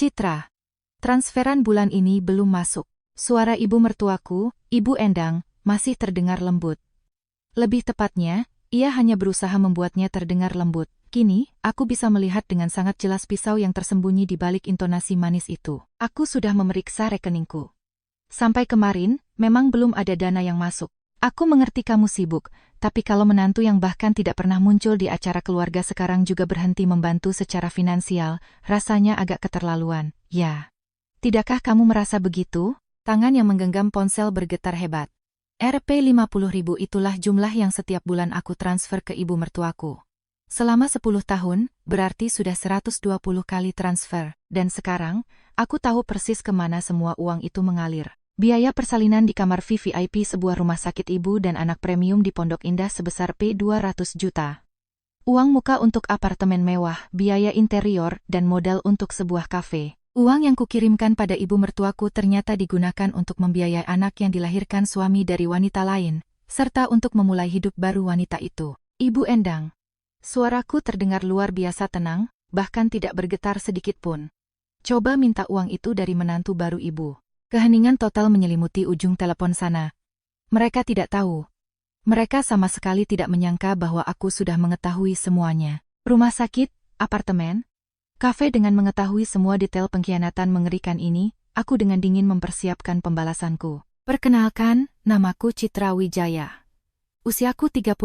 Citra. Transferan bulan ini belum masuk. Suara ibu mertuaku, Ibu Endang, masih terdengar lembut. Lebih tepatnya, ia hanya berusaha membuatnya terdengar lembut. Kini, aku bisa melihat dengan sangat jelas pisau yang tersembunyi di balik intonasi manis itu. Aku sudah memeriksa rekeningku. Sampai kemarin, memang belum ada dana yang masuk. Aku mengerti kamu sibuk, tapi kalau menantu yang bahkan tidak pernah muncul di acara keluarga sekarang juga berhenti membantu secara finansial, rasanya agak keterlaluan, ya. Tidakkah kamu merasa begitu? Tangan yang menggenggam ponsel bergetar hebat. Rp50.000 itulah jumlah yang setiap bulan aku transfer ke ibu mertuaku. Selama 10 tahun, berarti sudah 120 kali transfer, dan sekarang, aku tahu persis kemana semua uang itu mengalir. Biaya persalinan di kamar VVIP sebuah rumah sakit ibu dan anak premium di Pondok Indah sebesar P200 juta. Uang muka untuk apartemen mewah, biaya interior, dan modal untuk sebuah kafe. Uang yang kukirimkan pada ibu mertuaku ternyata digunakan untuk membiayai anak yang dilahirkan suami dari wanita lain, serta untuk memulai hidup baru wanita itu. Ibu Endang. Suaraku terdengar luar biasa tenang, bahkan tidak bergetar sedikit pun. Coba minta uang itu dari menantu baru ibu. Keheningan total menyelimuti ujung telepon sana. Mereka tidak tahu. Mereka sama sekali tidak menyangka bahwa aku sudah mengetahui semuanya. Rumah sakit, apartemen, kafe. Dengan mengetahui semua detail pengkhianatan mengerikan ini, aku dengan dingin mempersiapkan pembalasanku. Perkenalkan, namaku Citra Wijaya. Usiaku 38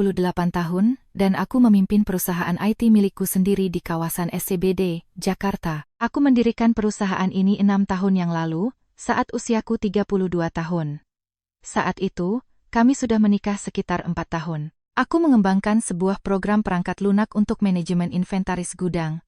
tahun, dan aku memimpin perusahaan IT milikku sendiri di kawasan SCBD, Jakarta. Aku mendirikan perusahaan ini 6 tahun yang lalu, saat usiaku 32 tahun. Saat itu, kami sudah menikah sekitar 4 tahun. Aku mengembangkan sebuah program perangkat lunak untuk manajemen inventaris gudang.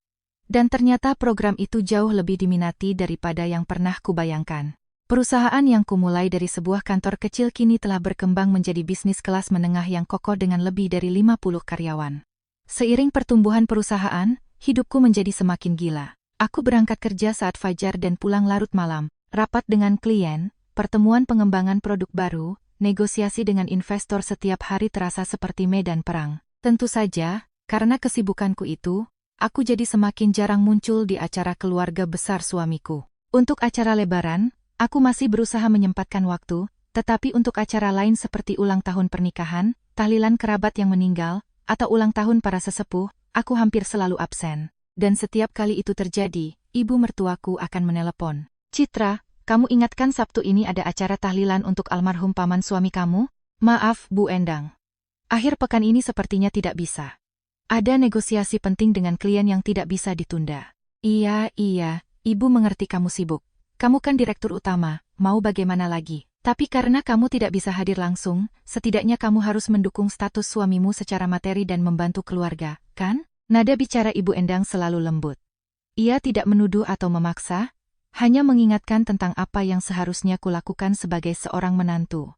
Dan ternyata program itu jauh lebih diminati daripada yang pernah kubayangkan. Perusahaan yang kumulai dari sebuah kantor kecil kini telah berkembang menjadi bisnis kelas menengah yang kokoh dengan lebih dari 50 karyawan. Seiring pertumbuhan perusahaan, hidupku menjadi semakin gila. Aku berangkat kerja saat fajar dan pulang larut malam. Rapat dengan klien, pertemuan pengembangan produk baru, negosiasi dengan investor setiap hari terasa seperti medan perang. Tentu saja, karena kesibukanku itu, aku jadi semakin jarang muncul di acara keluarga besar suamiku. Untuk acara lebaran, aku masih berusaha menyempatkan waktu, tetapi untuk acara lain seperti ulang tahun pernikahan, tahlilan kerabat yang meninggal, atau ulang tahun para sesepuh, aku hampir selalu absen. Dan setiap kali itu terjadi, ibu mertuaku akan menelepon. Citra, kamu ingatkan Sabtu ini ada acara tahlilan untuk almarhum paman suami kamu? Maaf, Bu Endang. Akhir pekan ini sepertinya tidak bisa. Ada negosiasi penting dengan klien yang tidak bisa ditunda. Iya, ibu mengerti kamu sibuk. Kamu kan direktur utama, mau bagaimana lagi? Tapi karena kamu tidak bisa hadir langsung, setidaknya kamu harus mendukung status suamimu secara materi dan membantu keluarga, kan? Nada bicara Ibu Endang selalu lembut. Ia tidak menuduh atau memaksa, hanya mengingatkan tentang apa yang seharusnya kulakukan sebagai seorang menantu.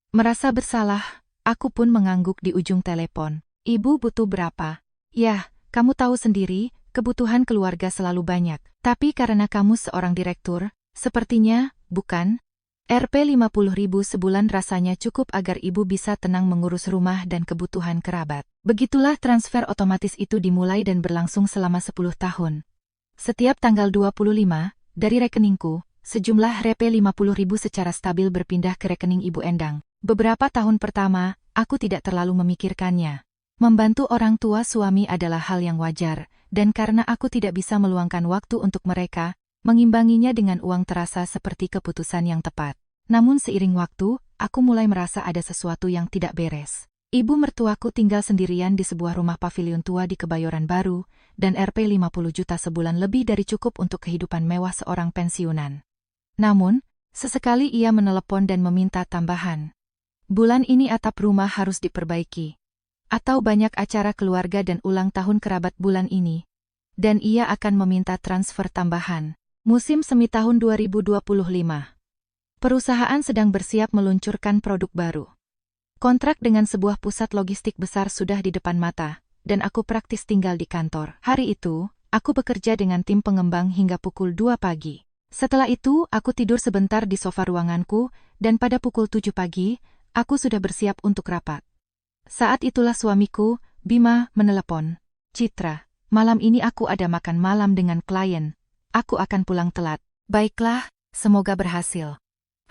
Merasa bersalah, aku pun mengangguk di ujung telepon. Ibu butuh berapa? Yah, kamu tahu sendiri, kebutuhan keluarga selalu banyak. Tapi karena kamu seorang direktur, sepertinya, bukan? Rp50.000 sebulan rasanya cukup agar ibu bisa tenang mengurus rumah dan kebutuhan kerabat. Begitulah transfer otomatis itu dimulai dan berlangsung selama 10 tahun. Setiap tanggal 25, dari rekeningku, sejumlah Rp50.000 secara stabil berpindah ke rekening Ibu Endang. Beberapa tahun pertama, aku tidak terlalu memikirkannya. Membantu orang tua suami adalah hal yang wajar, dan karena aku tidak bisa meluangkan waktu untuk mereka, mengimbanginya dengan uang terasa seperti keputusan yang tepat. Namun seiring waktu, aku mulai merasa ada sesuatu yang tidak beres. Ibu mertuaku tinggal sendirian di sebuah rumah pavilion tua di Kebayoran Baru, dan Rp50 juta sebulan lebih dari cukup untuk kehidupan mewah seorang pensiunan. Namun, sesekali ia menelepon dan meminta tambahan. Bulan ini atap rumah harus diperbaiki. Atau banyak acara keluarga dan ulang tahun kerabat bulan ini. Dan ia akan meminta transfer tambahan. Musim semi tahun 2025. Perusahaan sedang bersiap meluncurkan produk baru. Kontrak dengan sebuah pusat logistik besar sudah di depan mata, dan aku praktis tinggal di kantor. Hari itu, aku bekerja dengan tim pengembang hingga pukul 2 pagi. Setelah itu, aku tidur sebentar di sofa ruanganku, dan pada pukul 7 pagi, aku sudah bersiap untuk rapat. Saat itulah suamiku, Bima, menelepon. Citra, malam ini aku ada makan malam dengan klien. Aku akan pulang telat. Baiklah, semoga berhasil.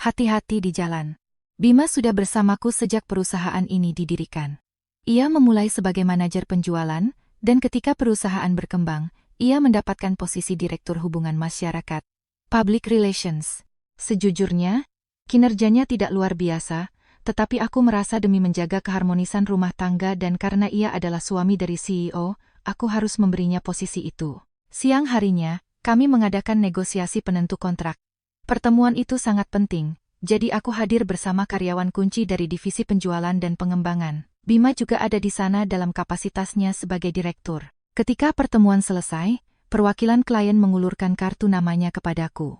Hati-hati di jalan. Bima sudah bersamaku sejak perusahaan ini didirikan. Ia memulai sebagai manajer penjualan, dan ketika perusahaan berkembang, ia mendapatkan posisi Direktur Hubungan Masyarakat, Public Relations. Sejujurnya, kinerjanya tidak luar biasa, tetapi aku merasa demi menjaga keharmonisan rumah tangga dan karena ia adalah suami dari CEO, aku harus memberinya posisi itu. Siang harinya, kami mengadakan negosiasi penentu kontrak. Pertemuan itu sangat penting, jadi aku hadir bersama karyawan kunci dari divisi penjualan dan pengembangan. Bima juga ada di sana dalam kapasitasnya sebagai direktur. Ketika pertemuan selesai, perwakilan klien mengulurkan kartu namanya kepadaku.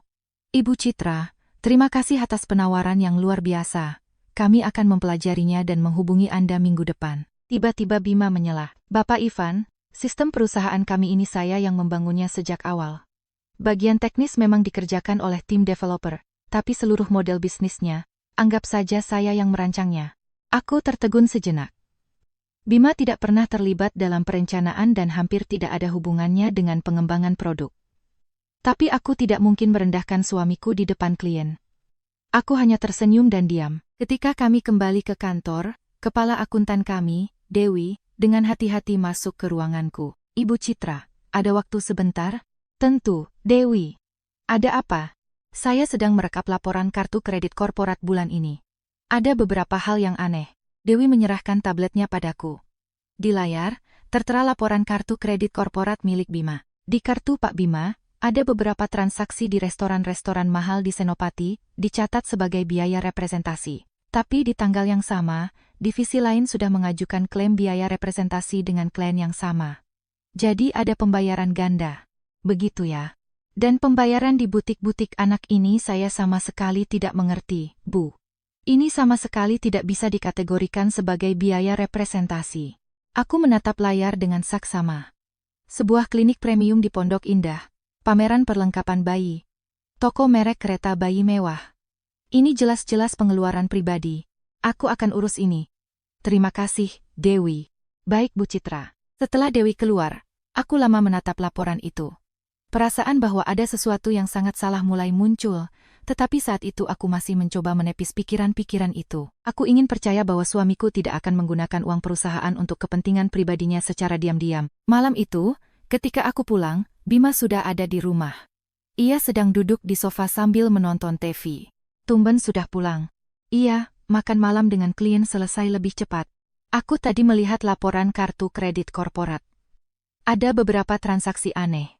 Ibu Citra, terima kasih atas penawaran yang luar biasa. Kami akan mempelajarinya dan menghubungi Anda minggu depan. Tiba-tiba Bima menyelah. Bapak Ivan, sistem perusahaan kami ini saya yang membangunnya sejak awal. Bagian teknis memang dikerjakan oleh tim developer, tapi seluruh model bisnisnya, anggap saja saya yang merancangnya. Aku tertegun sejenak. Bima tidak pernah terlibat dalam perencanaan dan hampir tidak ada hubungannya dengan pengembangan produk. Tapi aku tidak mungkin merendahkan suamiku di depan klien. Aku hanya tersenyum dan diam. Ketika kami kembali ke kantor, kepala akuntan kami, Dewi, dengan hati-hati masuk ke ruanganku. Ibu Citra, ada waktu sebentar? Tentu, Dewi. Ada apa? Saya sedang merekap laporan kartu kredit korporat bulan ini. Ada beberapa hal yang aneh. Dewi menyerahkan tabletnya padaku. Di layar, tertera laporan kartu kredit korporat milik Bima. Di kartu Pak Bima, ada beberapa transaksi di restoran-restoran mahal di Senopati, dicatat sebagai biaya representasi. Tapi di tanggal yang sama, divisi lain sudah mengajukan klaim biaya representasi dengan klien yang sama. Jadi ada pembayaran ganda. Begitu ya. Dan pembayaran di butik-butik anak ini saya sama sekali tidak mengerti, Bu. Ini sama sekali tidak bisa dikategorikan sebagai biaya representasi. Aku menatap layar dengan saksama. Sebuah klinik premium di Pondok Indah. Pameran perlengkapan bayi. Toko merek kereta bayi mewah. Ini jelas-jelas pengeluaran pribadi. Aku akan urus ini. Terima kasih, Dewi. Baik Bu Citra. Setelah Dewi keluar, aku lama menatap laporan itu. Perasaan bahwa ada sesuatu yang sangat salah mulai muncul, tetapi saat itu aku masih mencoba menepis pikiran-pikiran itu. Aku ingin percaya bahwa suamiku tidak akan menggunakan uang perusahaan untuk kepentingan pribadinya secara diam-diam. Malam itu, ketika aku pulang, Bima sudah ada di rumah. Ia sedang duduk di sofa sambil menonton TV. Tumben sudah pulang. Iya, makan malam dengan klien selesai lebih cepat. Aku tadi melihat laporan kartu kredit korporat. Ada beberapa transaksi aneh.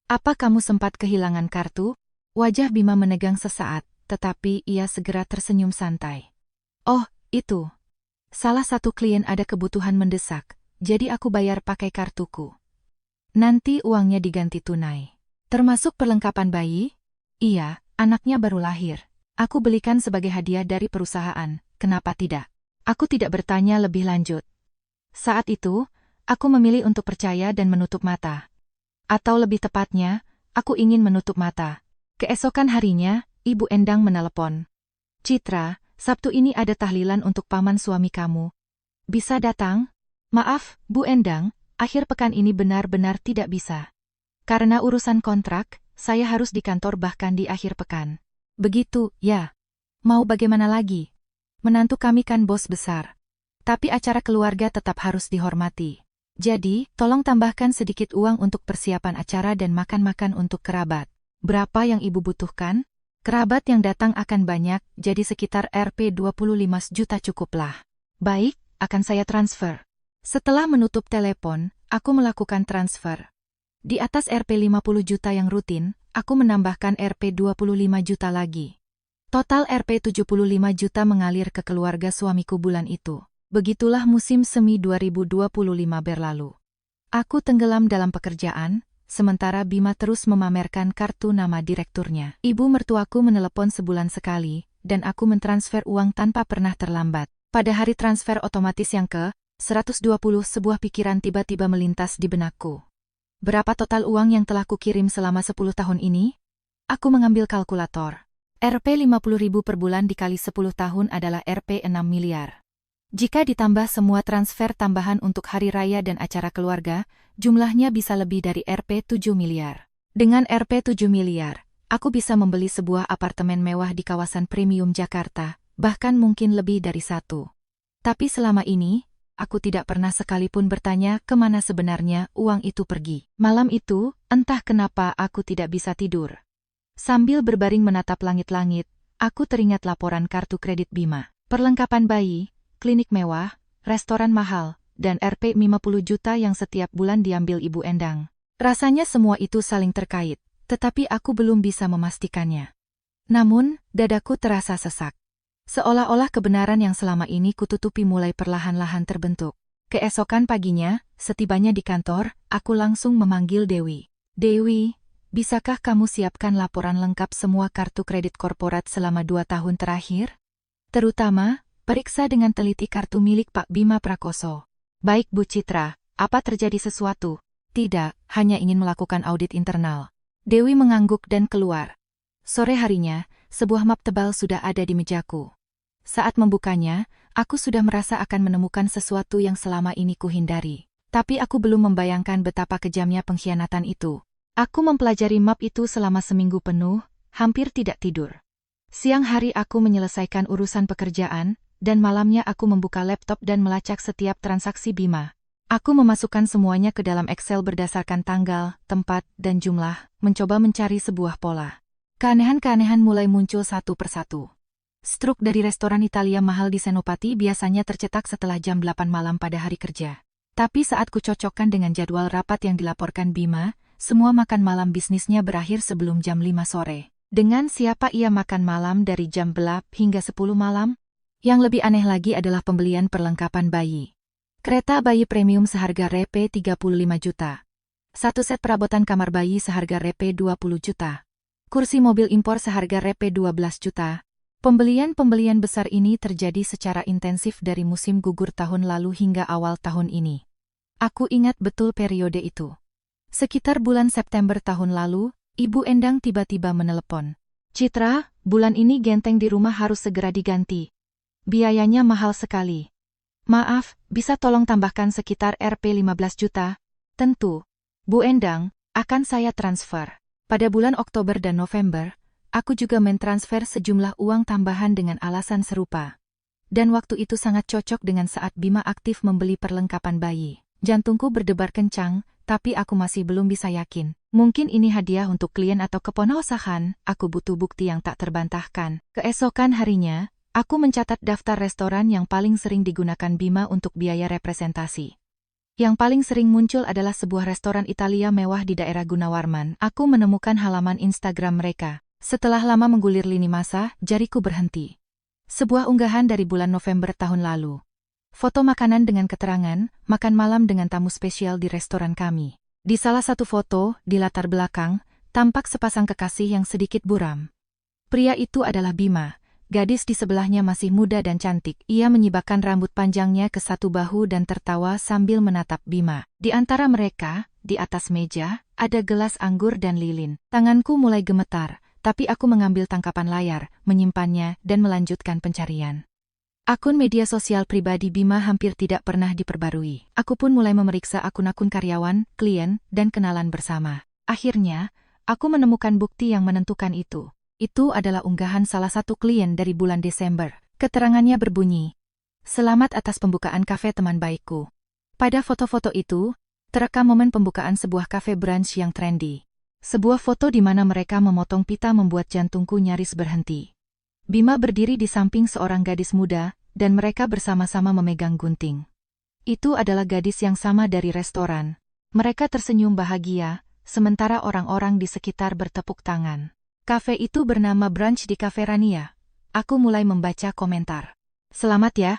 Apa kamu sempat kehilangan kartu? Wajah Bima menegang sesaat, tetapi ia segera tersenyum santai. Oh, itu. Salah satu klien ada kebutuhan mendesak, jadi aku bayar pakai kartuku. Nanti uangnya diganti tunai. Termasuk perlengkapan bayi? Iya, anaknya baru lahir. Aku belikan sebagai hadiah dari perusahaan, kenapa tidak? Aku tidak bertanya lebih lanjut. Saat itu, aku memilih untuk percaya dan menutup mata. Atau lebih tepatnya, aku ingin menutup mata. Keesokan harinya, Ibu Endang menelepon. Citra, Sabtu ini ada tahlilan untuk paman suami kamu. Bisa datang? Maaf, Bu Endang, akhir pekan ini benar-benar tidak bisa. Karena urusan kontrak, saya harus di kantor bahkan di akhir pekan. Begitu, ya. Mau bagaimana lagi? Menantu kami kan bos besar. Tapi acara keluarga tetap harus dihormati. Jadi, tolong tambahkan sedikit uang untuk persiapan acara dan makan-makan untuk kerabat. Berapa yang Ibu butuhkan? Kerabat yang datang akan banyak, jadi sekitar Rp 25 juta cukuplah. Baik, akan saya transfer. Setelah menutup telepon, aku melakukan transfer. Di atas Rp 50 juta yang rutin, aku menambahkan Rp 25 juta lagi. Total Rp 75 juta mengalir ke keluarga suamiku bulan itu. Begitulah musim semi 2025 berlalu. Aku tenggelam dalam pekerjaan, sementara Bima terus memamerkan kartu nama direkturnya. Ibu mertuaku menelepon sebulan sekali, dan aku mentransfer uang tanpa pernah terlambat. Pada hari transfer otomatis yang ke-120, sebuah pikiran tiba-tiba melintas di benakku. Berapa total uang yang telah kukirim selama 10 tahun ini? Aku mengambil kalkulator. Rp 50.000 per bulan dikali 10 tahun adalah Rp 6 miliar. Jika ditambah semua transfer tambahan untuk hari raya dan acara keluarga, jumlahnya bisa lebih dari Rp 7 miliar. Dengan Rp 7 miliar, aku bisa membeli sebuah apartemen mewah di kawasan premium Jakarta, bahkan mungkin lebih dari satu. Tapi selama ini, aku tidak pernah sekalipun bertanya kemana sebenarnya uang itu pergi. Malam itu, entah kenapa aku tidak bisa tidur. Sambil berbaring menatap langit-langit, aku teringat laporan kartu kredit Bima. Perlengkapan bayi, klinik mewah, restoran mahal, dan Rp 50 juta yang setiap bulan diambil Ibu Endang. Rasanya semua itu saling terkait, tetapi aku belum bisa memastikannya. Namun, dadaku terasa sesak. Seolah-olah kebenaran yang selama ini kututupi mulai perlahan-lahan terbentuk. Keesokan paginya, setibanya di kantor, aku langsung memanggil Dewi. Dewi, bisakah kamu siapkan laporan lengkap semua kartu kredit korporat selama 2 tahun terakhir? Terutama, periksa dengan teliti kartu milik Pak Bima Prakoso. Baik Bu Citra, apa terjadi sesuatu? Tidak, hanya ingin melakukan audit internal. Dewi mengangguk dan keluar. Sore harinya, sebuah map tebal sudah ada di mejaku. Saat membukanya, aku sudah merasa akan menemukan sesuatu yang selama ini kuhindari. Tapi aku belum membayangkan betapa kejamnya pengkhianatan itu. Aku mempelajari map itu selama seminggu penuh, hampir tidak tidur. Siang hari aku menyelesaikan urusan pekerjaan, dan malamnya aku membuka laptop dan melacak setiap transaksi Bima. Aku memasukkan semuanya ke dalam Excel berdasarkan tanggal, tempat, dan jumlah, mencoba mencari sebuah pola. Keanehan-keanehan mulai muncul satu persatu. Struk dari restoran Italia mahal di Senopati biasanya tercetak setelah jam 8 malam pada hari kerja. Tapi saat kucocokkan dengan jadwal rapat yang dilaporkan Bima, semua makan malam bisnisnya berakhir sebelum jam 5 sore. Dengan siapa ia makan malam dari jam 8 hingga 10 malam? Yang lebih aneh lagi adalah pembelian perlengkapan bayi. Kereta bayi premium seharga Rp 35 juta. Satu set perabotan kamar bayi seharga Rp 20 juta. Kursi mobil impor seharga Rp 12 juta. Pembelian-pembelian besar ini terjadi secara intensif dari musim gugur tahun lalu hingga awal tahun ini. Aku ingat betul periode itu. Sekitar bulan September tahun lalu, Ibu Endang tiba-tiba menelepon. Citra, bulan ini genteng di rumah harus segera diganti. Biayanya mahal sekali. Maaf, bisa tolong tambahkan sekitar Rp 15 juta? Tentu. Bu Endang, akan saya transfer. Pada bulan Oktober dan November, aku juga mentransfer sejumlah uang tambahan dengan alasan serupa. Dan waktu itu sangat cocok dengan saat Bima aktif membeli perlengkapan bayi. Jantungku berdebar kencang, tapi aku masih belum bisa yakin. Mungkin ini hadiah untuk klien atau keponosahan, aku butuh bukti yang tak terbantahkan. Keesokan harinya, aku mencatat daftar restoran yang paling sering digunakan Bima untuk biaya representasi. Yang paling sering muncul adalah sebuah restoran Italia mewah di daerah Gunawarman. Aku menemukan halaman Instagram mereka. Setelah lama menggulir lini masa, jariku berhenti. Sebuah unggahan dari bulan November tahun lalu. Foto makanan dengan keterangan, makan malam dengan tamu spesial di restoran kami. Di salah satu foto, di latar belakang, tampak sepasang kekasih yang sedikit buram. Pria itu adalah Bima. Gadis di sebelahnya masih muda dan cantik. Ia menyibakkan rambut panjangnya ke satu bahu dan tertawa sambil menatap Bima. Di antara mereka, di atas meja, ada gelas anggur dan lilin. Tanganku mulai gemetar. Tapi aku mengambil tangkapan layar, menyimpannya, dan melanjutkan pencarian. Akun media sosial pribadi Bima hampir tidak pernah diperbarui. Aku pun mulai memeriksa akun-akun karyawan, klien, dan kenalan bersama. Akhirnya, aku menemukan bukti yang menentukan itu. Itu adalah unggahan salah satu klien dari bulan Desember. Keterangannya berbunyi, "Selamat atas pembukaan kafe teman baikku." Pada foto-foto itu, terekam momen pembukaan sebuah kafe brunch yang trendy. Sebuah foto di mana mereka memotong pita membuat jantungku nyaris berhenti. Bima berdiri di samping seorang gadis muda, dan mereka bersama-sama memegang gunting. Itu adalah gadis yang sama dari restoran. Mereka tersenyum bahagia, sementara orang-orang di sekitar bertepuk tangan. Kafe itu bernama Brunch di Cafe Rania. Aku mulai membaca komentar. "Selamat ya.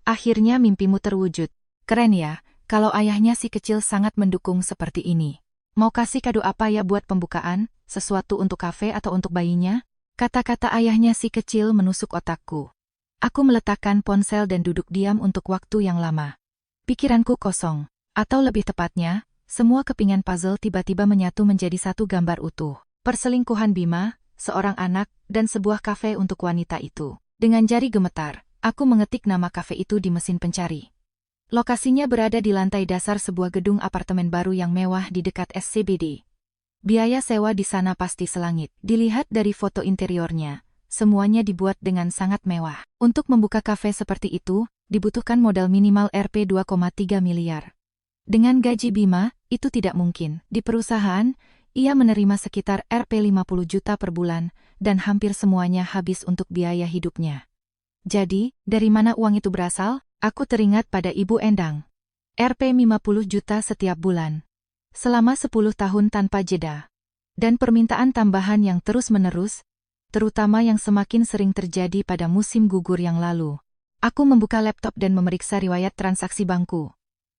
Akhirnya mimpimu terwujud. Keren ya, kalau ayahnya si kecil sangat mendukung seperti ini. Mau kasih kado apa ya buat pembukaan, sesuatu untuk kafe atau untuk bayinya?" Kata-kata ayahnya si kecil menusuk otakku. Aku meletakkan ponsel dan duduk diam untuk waktu yang lama. Pikiranku kosong, atau lebih tepatnya, semua kepingan puzzle tiba-tiba menyatu menjadi satu gambar utuh. Perselingkuhan Bima, seorang anak, dan sebuah kafe untuk wanita itu. Dengan jari gemetar, aku mengetik nama kafe itu di mesin pencari. Lokasinya berada di lantai dasar sebuah gedung apartemen baru yang mewah di dekat SCBD. Biaya sewa di sana pasti selangit. Dilihat dari foto interiornya, semuanya dibuat dengan sangat mewah. Untuk membuka kafe seperti itu, dibutuhkan modal minimal Rp 2,3 miliar. Dengan gaji Bima, itu tidak mungkin. Di perusahaan, ia menerima sekitar Rp 50 juta per bulan, dan hampir semuanya habis untuk biaya hidupnya. Jadi, dari mana uang itu berasal? Aku teringat pada Ibu Endang. Rp 50 juta setiap bulan. Selama 10 tahun tanpa jeda. Dan permintaan tambahan yang terus-menerus, terutama yang semakin sering terjadi pada musim gugur yang lalu. Aku membuka laptop dan memeriksa riwayat transaksi bankku.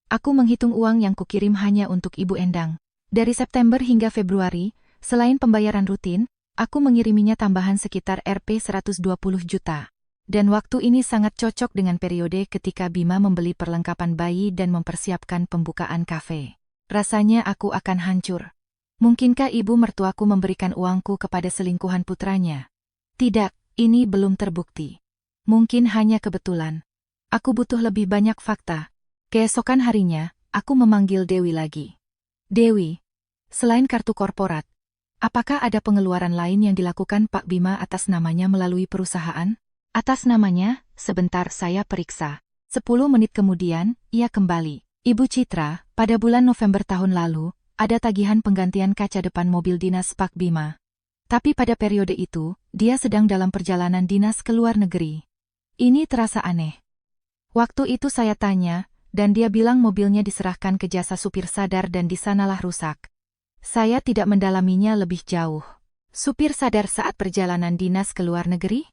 Aku menghitung uang yang kukirim hanya untuk Ibu Endang. Dari September hingga Februari, selain pembayaran rutin, aku mengiriminya tambahan sekitar Rp 120 juta. Dan waktu ini sangat cocok dengan periode ketika Bima membeli perlengkapan bayi dan mempersiapkan pembukaan kafe. Rasanya aku akan hancur. Mungkinkah ibu mertuaku memberikan uangku kepada selingkuhan putranya? Tidak, ini belum terbukti. Mungkin hanya kebetulan. Aku butuh lebih banyak fakta. Keesokan harinya, aku memanggil Dewi lagi. Dewi, selain kartu korporat, apakah ada pengeluaran lain yang dilakukan Pak Bima atas namanya melalui perusahaan? Atas namanya, sebentar saya periksa. 10 menit kemudian, ia kembali. Ibu Citra, pada bulan November tahun lalu, ada tagihan penggantian kaca depan mobil dinas Pak Bima. Tapi pada periode itu, dia sedang dalam perjalanan dinas ke luar negeri. Ini terasa aneh. Waktu itu saya tanya, dan dia bilang mobilnya diserahkan ke jasa supir sadar dan di sanalah rusak. Saya tidak mendalaminya lebih jauh. Supir sadar saat perjalanan dinas ke luar negeri?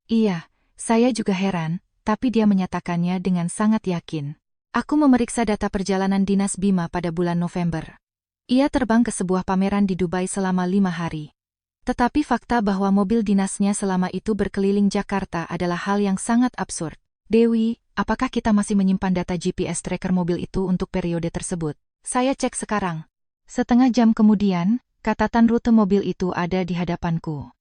Iya, saya juga heran, tapi dia menyatakannya dengan sangat yakin. Aku memeriksa data perjalanan dinas Bima pada bulan November. Ia terbang ke sebuah pameran di Dubai selama 5 hari. Tetapi fakta bahwa mobil dinasnya selama itu berkeliling Jakarta adalah hal yang sangat absurd. Dewi, apakah kita masih menyimpan data GPS tracker mobil itu untuk periode tersebut? Saya cek sekarang. Setengah jam kemudian, catatan rute mobil itu ada di hadapanku.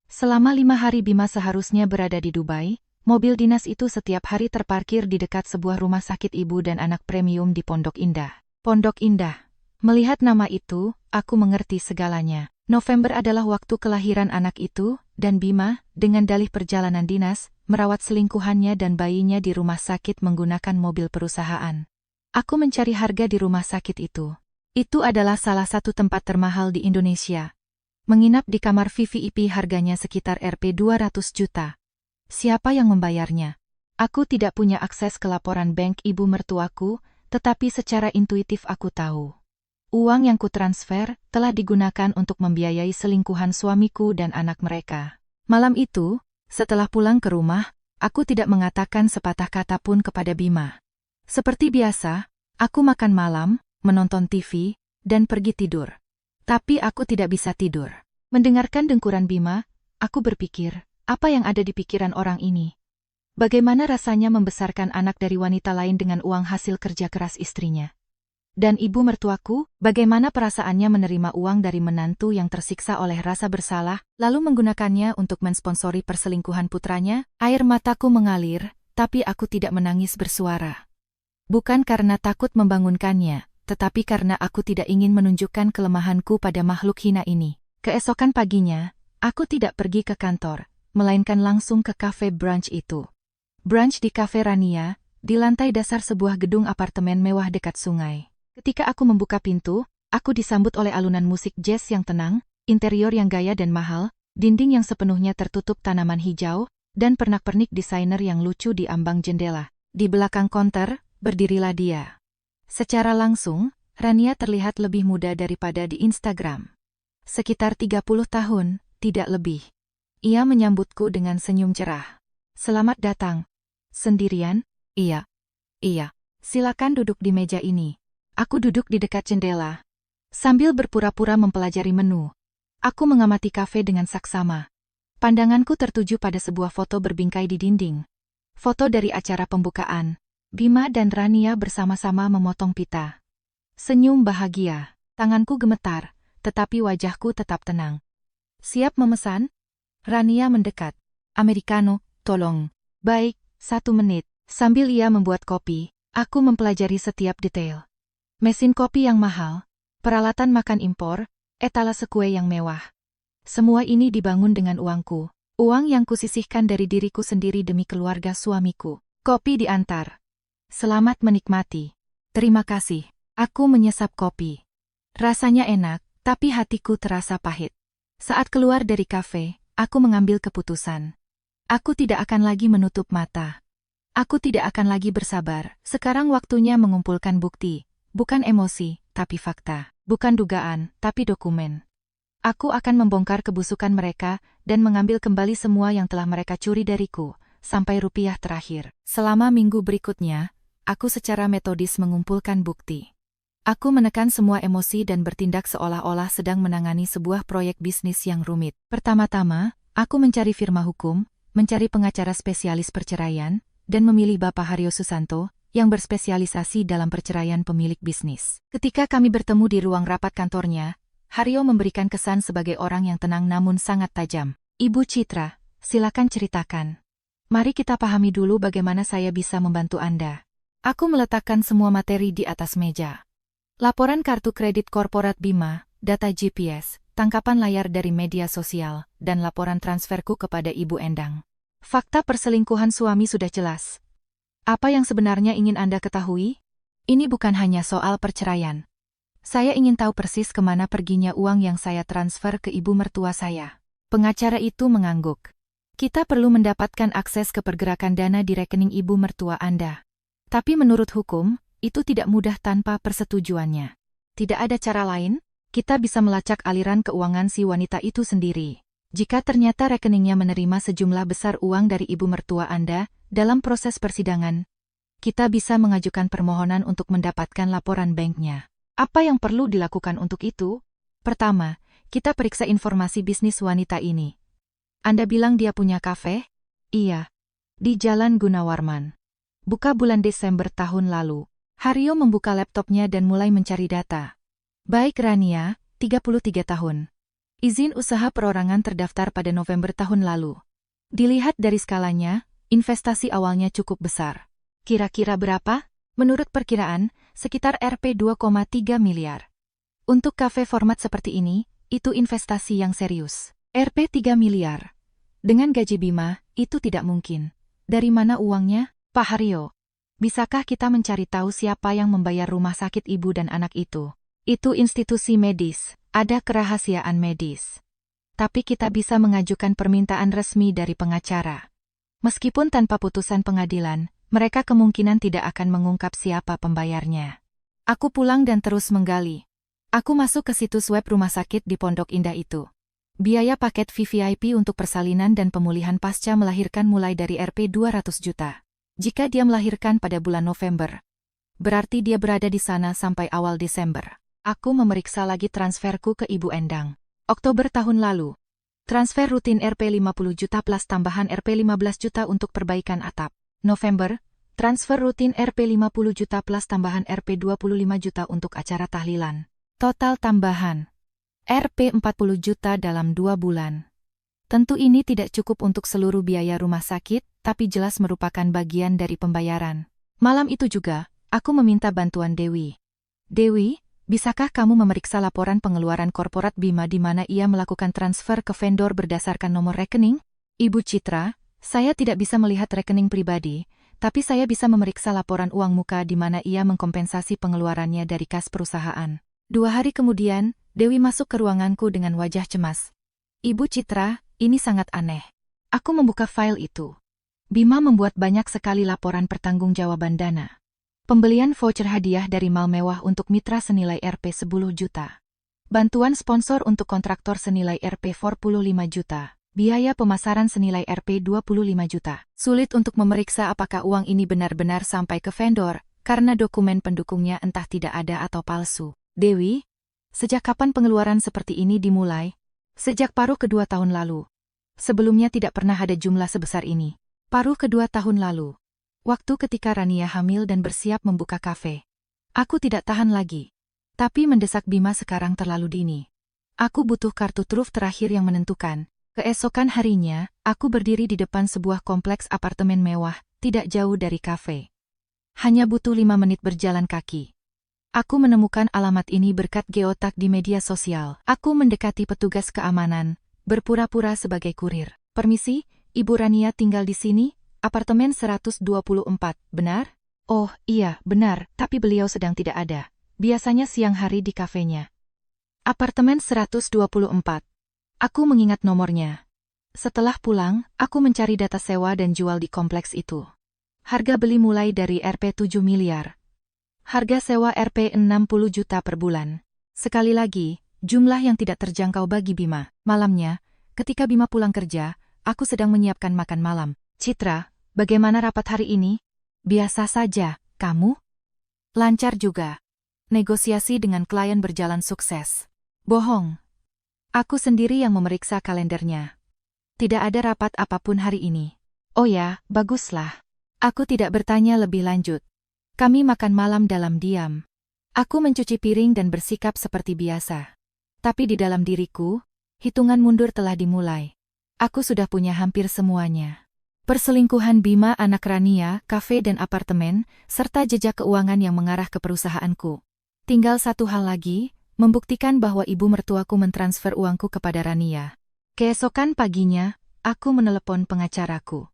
Selama 5 hari Bima seharusnya berada di Dubai, mobil dinas itu setiap hari terparkir di dekat sebuah rumah sakit ibu dan anak premium di Pondok Indah. Pondok Indah. Melihat nama itu, aku mengerti segalanya. November adalah waktu kelahiran anak itu, dan Bima, dengan dalih perjalanan dinas, merawat selingkuhannya dan bayinya di rumah sakit menggunakan mobil perusahaan. Aku mencari harga di rumah sakit itu. Itu adalah salah satu tempat termahal di Indonesia. Menginap di kamar VVIP harganya sekitar Rp 200 juta. Siapa yang membayarnya? Aku tidak punya akses ke laporan bank ibu mertuaku, tetapi secara intuitif aku tahu. Uang yang kutransfer telah digunakan untuk membiayai selingkuhan suamiku dan anak mereka. Malam itu, setelah pulang ke rumah, aku tidak mengatakan sepatah kata pun kepada Bima. Seperti biasa, aku makan malam, menonton TV, dan pergi tidur. Tapi aku tidak bisa tidur. Mendengarkan dengkuran Bima, aku berpikir, apa yang ada di pikiran orang ini? Bagaimana rasanya membesarkan anak dari wanita lain dengan uang hasil kerja keras istrinya? Dan ibu mertuaku, bagaimana perasaannya menerima uang dari menantu yang tersiksa oleh rasa bersalah, lalu menggunakannya untuk mensponsori perselingkuhan putranya? Air mataku mengalir, tapi aku tidak menangis bersuara. Bukan karena takut membangunkannya, tetapi karena aku tidak ingin menunjukkan kelemahanku pada makhluk hina ini. Keesokan paginya, aku tidak pergi ke kantor, melainkan langsung ke kafe brunch itu. Brunch di Cafe Rania, di lantai dasar sebuah gedung apartemen mewah dekat sungai. Ketika aku membuka pintu, aku disambut oleh alunan musik jazz yang tenang, interior yang gaya dan mahal, dinding yang sepenuhnya tertutup tanaman hijau, dan pernak-pernik desainer yang lucu di ambang jendela. Di belakang konter, berdirilah dia. Secara langsung, Rania terlihat lebih muda daripada di Instagram. Sekitar 30 tahun, tidak lebih. Ia menyambutku dengan senyum cerah. Selamat datang. Sendirian? Iya. Iya. Silakan duduk di meja ini. Aku duduk di dekat jendela. Sambil berpura-pura mempelajari menu, aku mengamati kafe dengan saksama. Pandanganku tertuju pada sebuah foto berbingkai di dinding. Foto dari acara pembukaan. Bima dan Rania bersama-sama memotong pita. Senyum bahagia. Tanganku gemetar, tetapi wajahku tetap tenang. Siap memesan? Rania mendekat. Americano, tolong. Baik, 1 menit. Sambil ia membuat kopi, aku mempelajari setiap detail. Mesin kopi yang mahal, peralatan makan impor, etalase kue yang mewah. Semua ini dibangun dengan uangku. Uang yang kusisihkan dari diriku sendiri demi keluarga suamiku. Kopi diantar. Selamat menikmati. Terima kasih. Aku menyesap kopi. Rasanya enak, tapi hatiku terasa pahit. Saat keluar dari kafe, aku mengambil keputusan. Aku tidak akan lagi menutup mata. Aku tidak akan lagi bersabar. Sekarang waktunya mengumpulkan bukti. Bukan emosi, tapi fakta. Bukan dugaan, tapi dokumen. Aku akan membongkar kebusukan mereka dan mengambil kembali semua yang telah mereka curi dariku, sampai rupiah terakhir. Selama minggu berikutnya, aku secara metodis mengumpulkan bukti. Aku menekan semua emosi dan bertindak seolah-olah sedang menangani sebuah proyek bisnis yang rumit. Pertama-tama, aku mencari firma hukum, mencari pengacara spesialis perceraian, dan memilih Bapak Haryo Susanto, yang berspesialisasi dalam perceraian pemilik bisnis. Ketika kami bertemu di ruang rapat kantornya, Haryo memberikan kesan sebagai orang yang tenang namun sangat tajam. Ibu Citra, silakan ceritakan. Mari kita pahami dulu bagaimana saya bisa membantu Anda. Aku meletakkan semua materi di atas meja. Laporan kartu kredit korporat Bima, data GPS, tangkapan layar dari media sosial, dan laporan transferku kepada Ibu Endang. Fakta perselingkuhan suami sudah jelas. Apa yang sebenarnya ingin Anda ketahui? Ini bukan hanya soal perceraian. Saya ingin tahu persis kemana perginya uang yang saya transfer ke ibu mertua saya. Pengacara itu mengangguk. Kita perlu mendapatkan akses ke pergerakan dana di rekening ibu mertua Anda. Tapi menurut hukum, itu tidak mudah tanpa persetujuannya. Tidak ada cara lain, kita bisa melacak aliran keuangan si wanita itu sendiri. Jika ternyata rekeningnya menerima sejumlah besar uang dari ibu mertua Anda, dalam proses persidangan, kita bisa mengajukan permohonan untuk mendapatkan laporan banknya. Apa yang perlu dilakukan untuk itu? Pertama, kita periksa informasi bisnis wanita ini. Anda bilang dia punya kafe? Iya. Di Jalan Gunawarman. Buka bulan Desember tahun lalu. Haryo membuka laptopnya dan mulai mencari data. Baik Rania, 33 tahun. Izin usaha perorangan terdaftar pada November tahun lalu. Dilihat dari skalanya, investasi awalnya cukup besar. Kira-kira berapa? Menurut perkiraan, sekitar Rp 2,3 miliar. Untuk kafe format seperti ini, itu investasi yang serius. Rp 3 miliar. Dengan gaji Bima, itu tidak mungkin. Dari mana uangnya, Pak Haryo? Bisakah kita mencari tahu siapa yang membayar rumah sakit ibu dan anak itu? Itu institusi medis, ada kerahasiaan medis. Tapi kita bisa mengajukan permintaan resmi dari pengacara. Meskipun tanpa putusan pengadilan, mereka kemungkinan tidak akan mengungkap siapa pembayarnya. Aku pulang dan terus menggali. Aku masuk ke situs web rumah sakit di Pondok Indah itu. Biaya paket VVIP untuk persalinan dan pemulihan pasca melahirkan mulai dari Rp 200 juta. Jika dia melahirkan pada bulan November, berarti dia berada di sana sampai awal Desember. Aku memeriksa lagi transferku ke Ibu Endang. Oktober tahun lalu. Transfer rutin Rp 50 juta plus tambahan Rp 15 juta untuk perbaikan atap. November, transfer rutin Rp 50 juta plus tambahan Rp 25 juta untuk acara tahlilan. Total tambahan Rp 40 juta dalam 2 bulan. Tentu ini tidak cukup untuk seluruh biaya rumah sakit, tapi jelas merupakan bagian dari pembayaran. Malam itu juga, aku meminta bantuan Dewi. Dewi, bisakah kamu memeriksa laporan pengeluaran korporat Bima di mana ia melakukan transfer ke vendor berdasarkan nomor rekening? Ibu Citra, saya tidak bisa melihat rekening pribadi, tapi saya bisa memeriksa laporan uang muka di mana ia mengkompensasi pengeluarannya dari kas perusahaan. 2 hari kemudian, Dewi masuk ke ruanganku dengan wajah cemas. Ibu Citra, ini sangat aneh. Aku membuka file itu. Bima membuat banyak sekali laporan pertanggungjawaban dana. Pembelian voucher hadiah dari mal mewah untuk mitra senilai Rp 10 juta. Bantuan sponsor untuk kontraktor senilai Rp 45 juta. Biaya pemasaran senilai Rp 25 juta. Sulit untuk memeriksa apakah uang ini benar-benar sampai ke vendor, karena dokumen pendukungnya entah tidak ada atau palsu. Dewi, sejak kapan pengeluaran seperti ini dimulai? Sejak paruh kedua tahun lalu. Sebelumnya tidak pernah ada jumlah sebesar ini. Paruh kedua tahun lalu. Waktu ketika Rania hamil dan bersiap membuka kafe. Aku tidak tahan lagi. Tapi mendesak Bima sekarang terlalu dini. Aku butuh kartu truf terakhir yang menentukan. Keesokan harinya, aku berdiri di depan sebuah kompleks apartemen mewah, tidak jauh dari kafe. Hanya butuh 5 menit berjalan kaki. Aku menemukan alamat ini berkat geotak di media sosial. Aku mendekati petugas keamanan, berpura-pura sebagai kurir. Permisi, Ibu Rania tinggal di sini, apartemen 124, benar? Oh, iya, benar, tapi beliau sedang tidak ada. Biasanya siang hari di kafenya. Apartemen 124. Aku mengingat nomornya. Setelah pulang, aku mencari data sewa dan jual di kompleks itu. Harga beli mulai dari Rp 7 miliar. Harga sewa Rp 60 juta per bulan. Sekali lagi, jumlah yang tidak terjangkau bagi Bima. Malamnya, ketika Bima pulang kerja, aku sedang menyiapkan makan malam. Citra, bagaimana rapat hari ini? Biasa saja, kamu? Lancar juga. Negosiasi dengan klien berjalan sukses. Bohong. Aku sendiri yang memeriksa kalendernya. Tidak ada rapat apapun hari ini. Oh ya, baguslah. Aku tidak bertanya lebih lanjut. Kami makan malam dalam diam. Aku mencuci piring dan bersikap seperti biasa. Tapi di dalam diriku, hitungan mundur telah dimulai. Aku sudah punya hampir semuanya. Perselingkuhan Bima anak Rania, kafe dan apartemen, serta jejak keuangan yang mengarah ke perusahaanku. Tinggal satu hal lagi, membuktikan bahwa ibu mertuaku mentransfer uangku kepada Rania. Keesokan paginya, aku menelepon pengacaraku.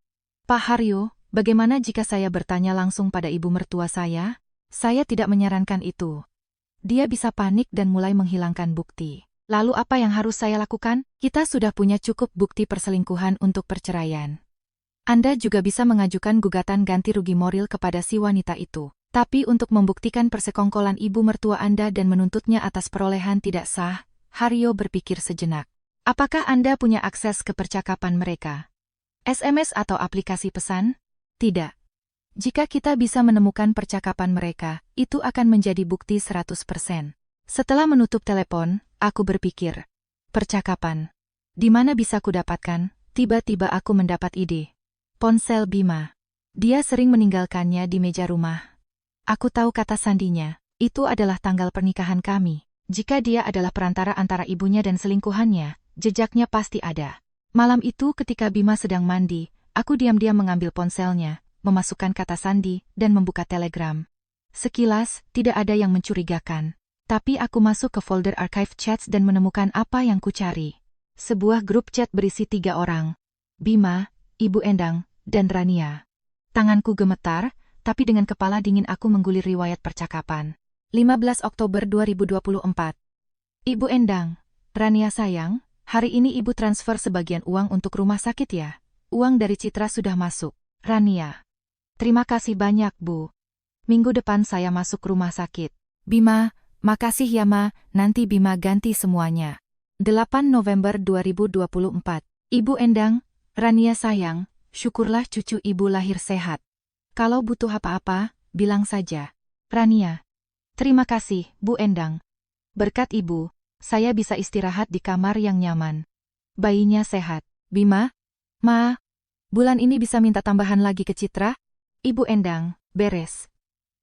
Pak Haryo, bagaimana jika saya bertanya langsung pada ibu mertua saya? Saya tidak menyarankan itu. Dia bisa panik dan mulai menghilangkan bukti. Lalu apa yang harus saya lakukan? Kita sudah punya cukup bukti perselingkuhan untuk perceraian. Anda juga bisa mengajukan gugatan ganti rugi moral kepada si wanita itu. Tapi untuk membuktikan persekongkolan ibu mertua Anda dan menuntutnya atas perolehan tidak sah, Haryo berpikir sejenak. Apakah Anda punya akses ke percakapan mereka? SMS atau aplikasi pesan? Tidak. Jika kita bisa menemukan percakapan mereka, itu akan menjadi bukti 100%. Setelah menutup telepon, aku berpikir. Percakapan. Di mana bisa kudapatkan? Tiba-tiba aku mendapat ide. Ponsel Bima. Dia sering meninggalkannya di meja rumah. Aku tahu kata sandinya. Itu adalah tanggal pernikahan kami. Jika dia adalah perantara antara ibunya dan selingkuhannya, jejaknya pasti ada. Malam itu ketika Bima sedang mandi, aku diam-diam mengambil ponselnya, memasukkan kata sandi, dan membuka telegram. Sekilas, tidak ada yang mencurigakan. Tapi aku masuk ke folder archive chats dan menemukan apa yang kucari. Sebuah grup chat berisi 3 orang. Bima, Ibu Endang, dan Rania. Tanganku gemetar, tapi dengan kepala dingin aku menggulir riwayat percakapan. 15 Oktober 2024. Ibu Endang, Rania sayang, hari ini Ibu transfer sebagian uang untuk rumah sakit ya? Uang dari Citra sudah masuk. Rania. Terima kasih banyak, Bu. Minggu depan saya masuk rumah sakit. Bima, makasih ya Ma, nanti Bima ganti semuanya. 8 November 2024. Ibu Endang, Rania sayang, syukurlah cucu Ibu lahir sehat. Kalau butuh apa-apa, bilang saja. Rania. Terima kasih, Bu Endang. Berkat Ibu, saya bisa istirahat di kamar yang nyaman. Bayinya sehat. Bima? Ma? Bulan ini bisa minta tambahan lagi ke Citra? Ibu Endang, beres.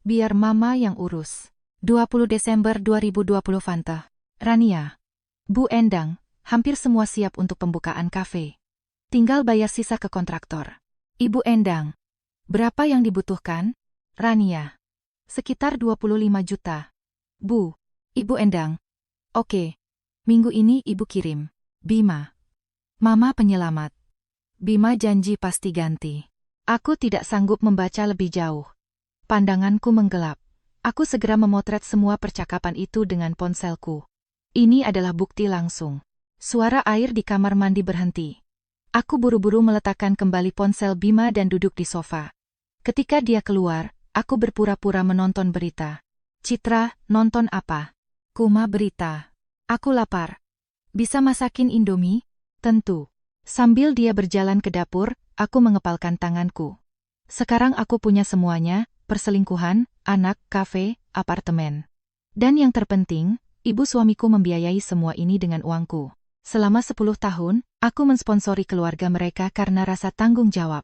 Biar Mama yang urus. 20 Desember 2020 Fanta. Rania. Bu Endang, hampir semua siap untuk pembukaan kafe. Tinggal bayar sisa ke kontraktor. Ibu Endang. Berapa yang dibutuhkan? Rania. Sekitar 25 juta. Bu. Ibu Endang. Oke. Minggu ini Ibu kirim. Bima. Mama penyelamat. Bima janji pasti ganti. Aku tidak sanggup membaca lebih jauh. Pandanganku menggelap. Aku segera memotret semua percakapan itu dengan ponselku. Ini adalah bukti langsung. Suara air di kamar mandi berhenti. Aku buru-buru meletakkan kembali ponsel Bima dan duduk di sofa. Ketika dia keluar, aku berpura-pura menonton berita. Citra, nonton apa? Kuma berita. Aku lapar. Bisa masakin Indomie? Tentu. Sambil dia berjalan ke dapur, aku mengepalkan tanganku. Sekarang aku punya semuanya, perselingkuhan, anak, kafe, apartemen. Dan yang terpenting, ibu suamiku membiayai semua ini dengan uangku. Selama 10 tahun, aku mensponsori keluarga mereka karena rasa tanggung jawab.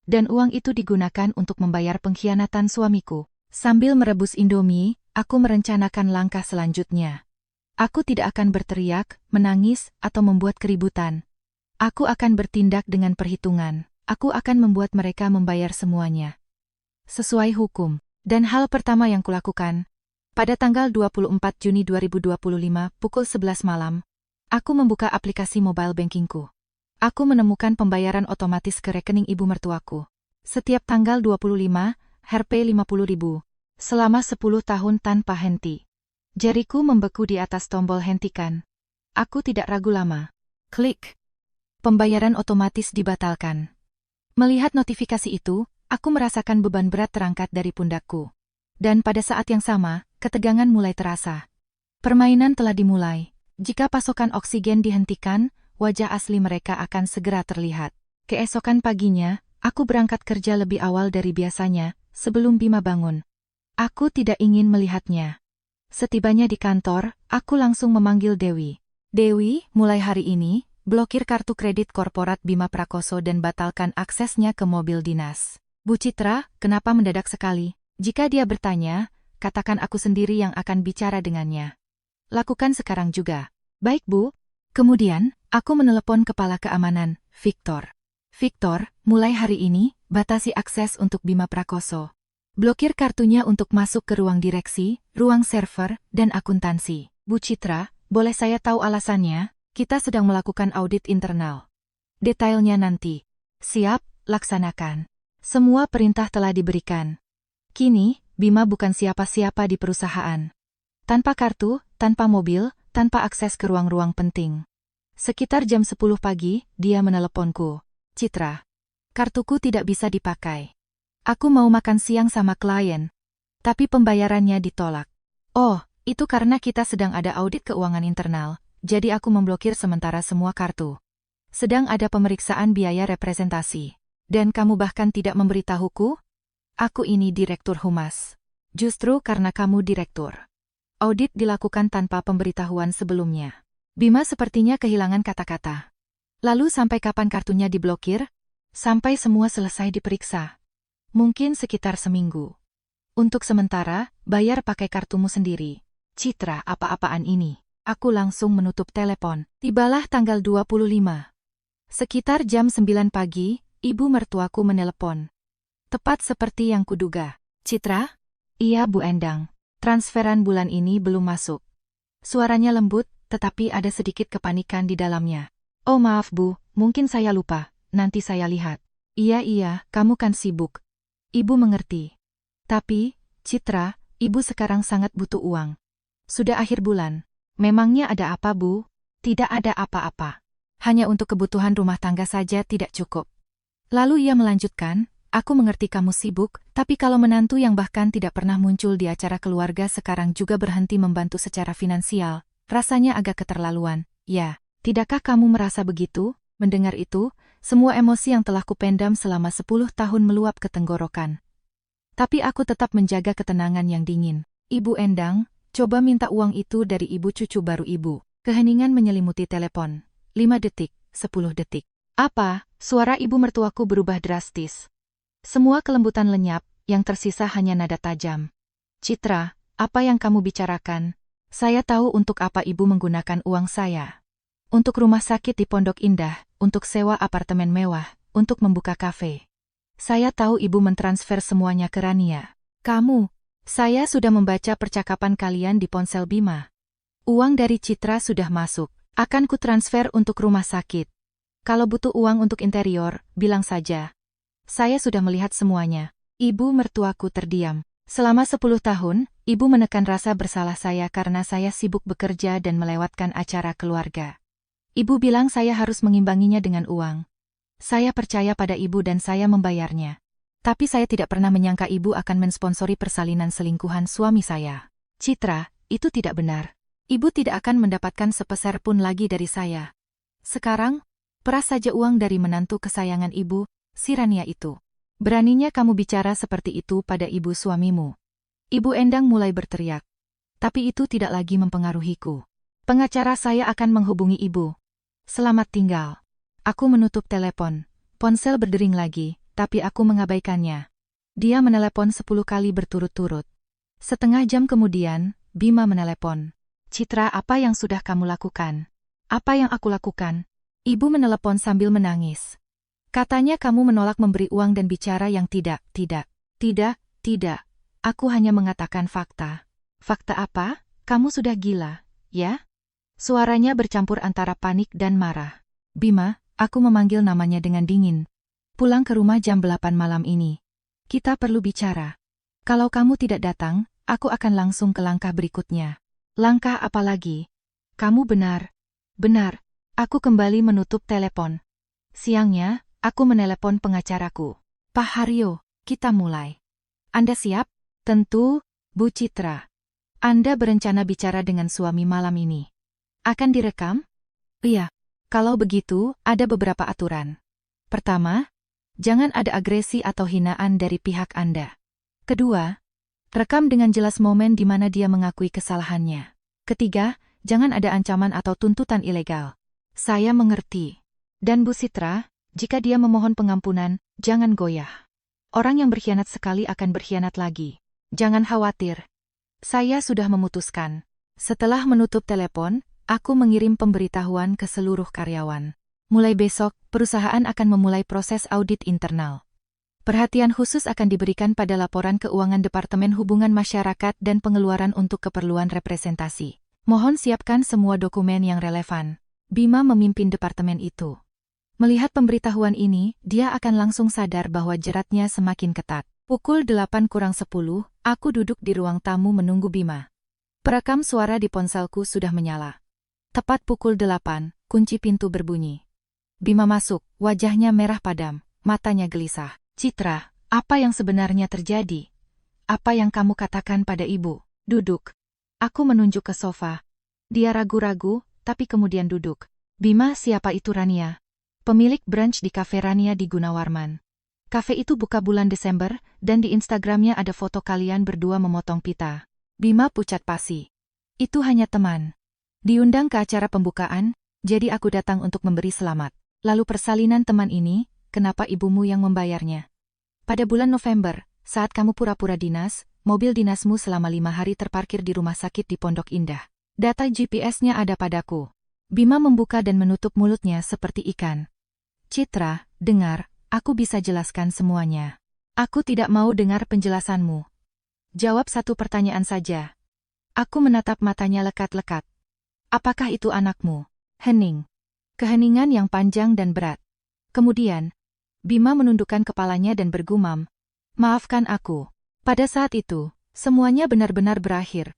Dan uang itu digunakan untuk membayar pengkhianatan suamiku. Sambil merebus Indomie, aku merencanakan langkah selanjutnya. Aku tidak akan berteriak, menangis, atau membuat keributan. Aku akan bertindak dengan perhitungan. Aku akan membuat mereka membayar semuanya. Sesuai hukum. Dan hal pertama yang kulakukan, Pada tanggal 24 Juni 2025 pukul 11 malam, aku membuka aplikasi mobile bankingku. Aku menemukan pembayaran otomatis ke rekening ibu mertuaku. Setiap tanggal 25, Rp 50.000. Selama 10 tahun tanpa henti. Jariku membeku di atas tombol hentikan. Aku tidak ragu lama. Klik. Pembayaran otomatis dibatalkan. Melihat notifikasi itu, aku merasakan beban berat terangkat dari pundakku. Dan pada saat yang sama, ketegangan mulai terasa. Permainan telah dimulai. Jika pasokan oksigen dihentikan, wajah asli mereka akan segera terlihat. Keesokan paginya, aku berangkat kerja lebih awal dari biasanya, sebelum Bima bangun. Aku tidak ingin melihatnya. Setibanya di kantor, aku langsung memanggil Dewi. Dewi, mulai hari ini, blokir kartu kredit korporat Bima Prakoso dan batalkan aksesnya ke mobil dinas. Bu Citra, kenapa mendadak sekali? Jika dia bertanya, katakan aku sendiri yang akan bicara dengannya. Lakukan sekarang juga. Baik, Bu. Kemudian, aku menelepon kepala keamanan, Victor. Victor, mulai hari ini, batasi akses untuk Bima Prakoso. Blokir kartunya untuk masuk ke ruang direksi, ruang server, dan akuntansi. Bu Citra, boleh saya tahu alasannya? Kita sedang melakukan audit internal. Detailnya nanti. Siap, laksanakan. Semua perintah telah diberikan. Kini, Bima bukan siapa-siapa di perusahaan. Tanpa kartu, tanpa mobil, tanpa akses ke ruang-ruang penting. Sekitar jam 10 pagi, dia meneleponku. Citra, kartuku tidak bisa dipakai. Aku mau makan siang sama klien. Tapi pembayarannya ditolak. Oh, itu karena kita sedang ada audit keuangan internal, jadi aku memblokir sementara semua kartu. Sedang ada pemeriksaan biaya representasi. Dan kamu bahkan tidak memberitahuku? Aku ini Direktur Humas. Justru karena kamu direktur. Audit dilakukan tanpa pemberitahuan sebelumnya. Bima sepertinya kehilangan kata-kata. Lalu sampai kapan kartunya diblokir? Sampai semua selesai diperiksa. Mungkin sekitar seminggu. Untuk sementara, bayar pakai kartumu sendiri. Citra, apa-apaan ini? Aku langsung menutup telepon. Tibalah tanggal 25. Sekitar jam 9 pagi, ibu mertuaku menelepon. Tepat seperti yang kuduga. Citra? Iya, Bu Endang. Transferan bulan ini belum masuk. Suaranya lembut, tetapi ada sedikit kepanikan di dalamnya. Oh maaf Bu, mungkin saya lupa. Nanti saya lihat. Iya, kamu kan sibuk. Ibu mengerti. Tapi, Citra, ibu sekarang sangat butuh uang. Sudah akhir bulan. Memangnya ada apa, Bu? Tidak ada apa-apa. Hanya untuk kebutuhan rumah tangga saja tidak cukup. Lalu ia melanjutkan, aku mengerti kamu sibuk, tapi kalau menantu yang bahkan tidak pernah muncul di acara keluarga sekarang juga berhenti membantu secara finansial, rasanya agak keterlaluan. Ya, tidakkah kamu merasa begitu? Mendengar itu, semua emosi yang telah kupendam selama 10 tahun meluap ke tenggorokan. Tapi aku tetap menjaga ketenangan yang dingin. Ibu Endang, coba minta uang itu dari ibu cucu baru ibu. Keheningan menyelimuti telepon. 5 detik, 10 detik. Apa? Suara ibu mertuaku berubah drastis. Semua kelembutan lenyap, yang tersisa hanya nada tajam. Citra, apa yang kamu bicarakan? Saya tahu untuk apa ibu menggunakan uang saya. Untuk rumah sakit di Pondok Indah, untuk sewa apartemen mewah, untuk membuka kafe. Saya tahu ibu mentransfer semuanya ke Rania. Kamu, saya sudah membaca percakapan kalian di ponsel Bima. Uang dari Citra sudah masuk, akan kutransfer untuk rumah sakit. Kalau butuh uang untuk interior, bilang saja. Saya sudah melihat semuanya. Ibu mertuaku terdiam. Selama 10 tahun, ibu menekan rasa bersalah saya karena saya sibuk bekerja dan melewatkan acara keluarga. Ibu bilang saya harus mengimbanginya dengan uang. Saya percaya pada ibu dan saya membayarnya. Tapi saya tidak pernah menyangka ibu akan mensponsori persalinan selingkuhan suami saya. Citra, itu tidak benar. Ibu tidak akan mendapatkan sepeser pun lagi dari saya. Sekarang, peras saja uang dari menantu kesayangan ibu, si Rania itu. Beraninya kamu bicara seperti itu pada ibu suamimu. Ibu Endang mulai berteriak. Tapi itu tidak lagi mempengaruhiku. Pengacara saya akan menghubungi ibu. Selamat tinggal. Aku menutup telepon. Ponsel berdering lagi, tapi aku mengabaikannya. Dia menelepon 10 kali berturut-turut. Setengah jam kemudian, Bima menelepon. Citra, apa yang sudah kamu lakukan? Apa yang aku lakukan? Ibu menelepon sambil menangis. Katanya kamu menolak memberi uang dan bicara yang tidak. Aku hanya mengatakan fakta. Fakta apa? Kamu sudah gila, ya? Suaranya bercampur antara panik dan marah. Bima, aku memanggil namanya dengan dingin. Pulang ke rumah jam 8 malam ini. Kita perlu bicara. Kalau kamu tidak datang, aku akan langsung ke langkah berikutnya. Langkah apa lagi? Kamu benar. Benar. Aku kembali menutup telepon. Siangnya, aku menelepon pengacaraku. Pak Haryo, kita mulai. Anda siap? Tentu, Bu Citra. Anda berencana bicara dengan suami malam ini. Akan direkam? Iya. Kalau begitu, ada beberapa aturan. Pertama, jangan ada agresi atau hinaan dari pihak Anda. Kedua, rekam dengan jelas momen di mana dia mengakui kesalahannya. Ketiga, jangan ada ancaman atau tuntutan ilegal. Saya mengerti. Dan Bu Citra, jika dia memohon pengampunan, jangan goyah. Orang yang berkhianat sekali akan berkhianat lagi. Jangan khawatir. Saya sudah memutuskan. Setelah menutup telepon, aku mengirim pemberitahuan ke seluruh karyawan. Mulai besok, perusahaan akan memulai proses audit internal. Perhatian khusus akan diberikan pada laporan keuangan Departemen Hubungan Masyarakat dan pengeluaran untuk keperluan representasi. Mohon siapkan semua dokumen yang relevan. Bima memimpin departemen itu. Melihat pemberitahuan ini, dia akan langsung sadar bahwa jeratnya semakin ketat. Pukul 8:10, aku duduk di ruang tamu menunggu Bima. Perekam suara di ponselku sudah menyala. Tepat pukul 8, kunci pintu berbunyi. Bima masuk, wajahnya merah padam, matanya gelisah. Citra, apa yang sebenarnya terjadi? Apa yang kamu katakan pada ibu? Duduk. Aku menunjuk ke sofa. Dia ragu-ragu, tapi kemudian duduk. Bima, siapa itu Rania? Pemilik brunch di Cafe Rania di Gunawarman. Kafe itu buka bulan Desember, dan di Instagramnya ada foto kalian berdua memotong pita. Bima pucat pasi. Itu hanya teman. Diundang ke acara pembukaan, jadi aku datang untuk memberi selamat. Lalu persalinan teman ini, kenapa ibumu yang membayarnya? Pada bulan November, saat kamu pura-pura dinas, mobil dinasmu selama 5 hari terparkir di rumah sakit di Pondok Indah. Data GPS-nya ada padaku. Bima membuka dan menutup mulutnya seperti ikan. Citra, dengar, aku bisa jelaskan semuanya. Aku tidak mau dengar penjelasanmu. Jawab satu pertanyaan saja. Aku menatap matanya lekat-lekat. Apakah itu anakmu? Hening. Keheningan yang panjang dan berat. Kemudian, Bima menundukkan kepalanya dan bergumam. Maafkan aku. Pada saat itu, semuanya benar-benar berakhir.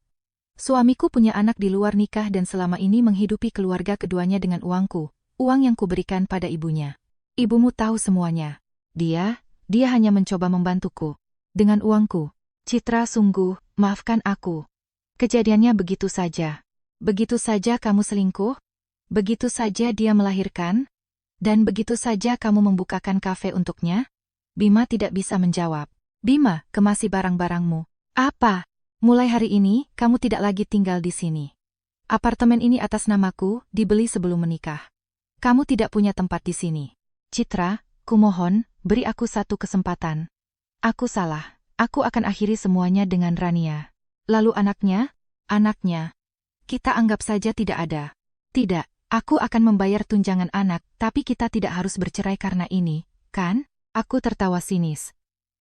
Suamiku punya anak di luar nikah dan selama ini menghidupi keluarga keduanya dengan uangku, uang yang kuberikan pada ibunya. Ibumu tahu semuanya. Dia hanya mencoba membantuku. Dengan uangku. Citra, sungguh, maafkan aku. Kejadiannya begitu saja. Begitu saja kamu selingkuh? Begitu saja dia melahirkan? Dan begitu saja kamu membukakan kafe untuknya? Bima tidak bisa menjawab. Bima, kemasi barang-barangmu. Apa? Mulai hari ini, kamu tidak lagi tinggal di sini. Apartemen ini atas namaku, dibeli sebelum menikah. Kamu tidak punya tempat di sini. Citra, kumohon, beri aku satu kesempatan. Aku salah. Aku akan akhiri semuanya dengan Rania. Lalu anaknya? Anaknya. Kita anggap saja tidak ada. Tidak, aku akan membayar tunjangan anak, tapi kita tidak harus bercerai karena ini, kan? Aku tertawa sinis.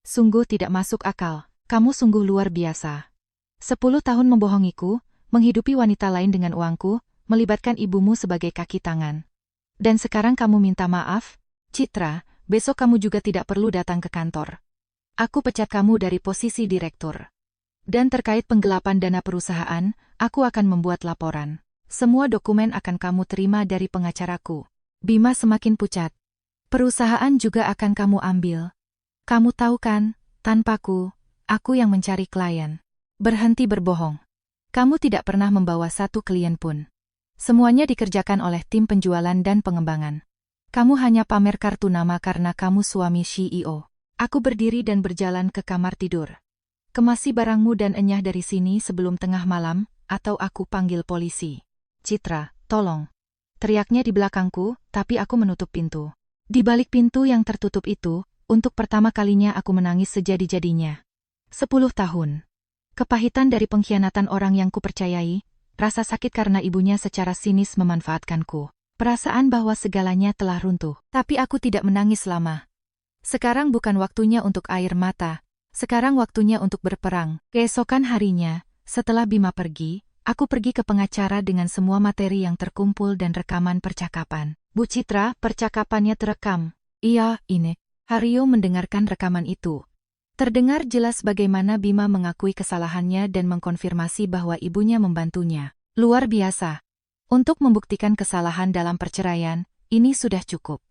Sungguh tidak masuk akal, kamu sungguh luar biasa. 10 tahun membohongiku, menghidupi wanita lain dengan uangku, melibatkan ibumu sebagai kaki tangan. Dan sekarang kamu minta maaf? Citra, besok kamu juga tidak perlu datang ke kantor. Aku pecat kamu dari posisi direktur. Dan terkait penggelapan dana perusahaan, aku akan membuat laporan. Semua dokumen akan kamu terima dari pengacaraku. Bima semakin pucat. Perusahaan juga akan kamu ambil. Kamu tahu kan, tanpaku, aku yang mencari klien. Berhenti berbohong. Kamu tidak pernah membawa satu klien pun. Semuanya dikerjakan oleh tim penjualan dan pengembangan. Kamu hanya pamer kartu nama karena kamu suami CEO. Aku berdiri dan berjalan ke kamar tidur. Kemasi barangmu dan enyah dari sini sebelum tengah malam, atau aku panggil polisi. Citra, tolong. Teriaknya di belakangku, tapi aku menutup pintu. Di balik pintu yang tertutup itu, untuk pertama kalinya aku menangis sejadi-jadinya. 10 tahun. Kepahitan dari pengkhianatan orang yang kupercayai, rasa sakit karena ibunya secara sinis memanfaatkanku. Perasaan bahwa segalanya telah runtuh. Tapi aku tidak menangis lama. Sekarang bukan waktunya untuk air mata. Sekarang waktunya untuk berperang. Keesokan harinya, Setelah Bima pergi, aku pergi ke pengacara dengan semua materi yang terkumpul dan rekaman percakapan. Bu Citra, percakapannya terekam. Iya, ini. Hario mendengarkan rekaman itu. Terdengar jelas bagaimana Bima mengakui kesalahannya dan mengkonfirmasi bahwa ibunya membantunya. Luar biasa. Untuk membuktikan kesalahan dalam perceraian, ini sudah cukup.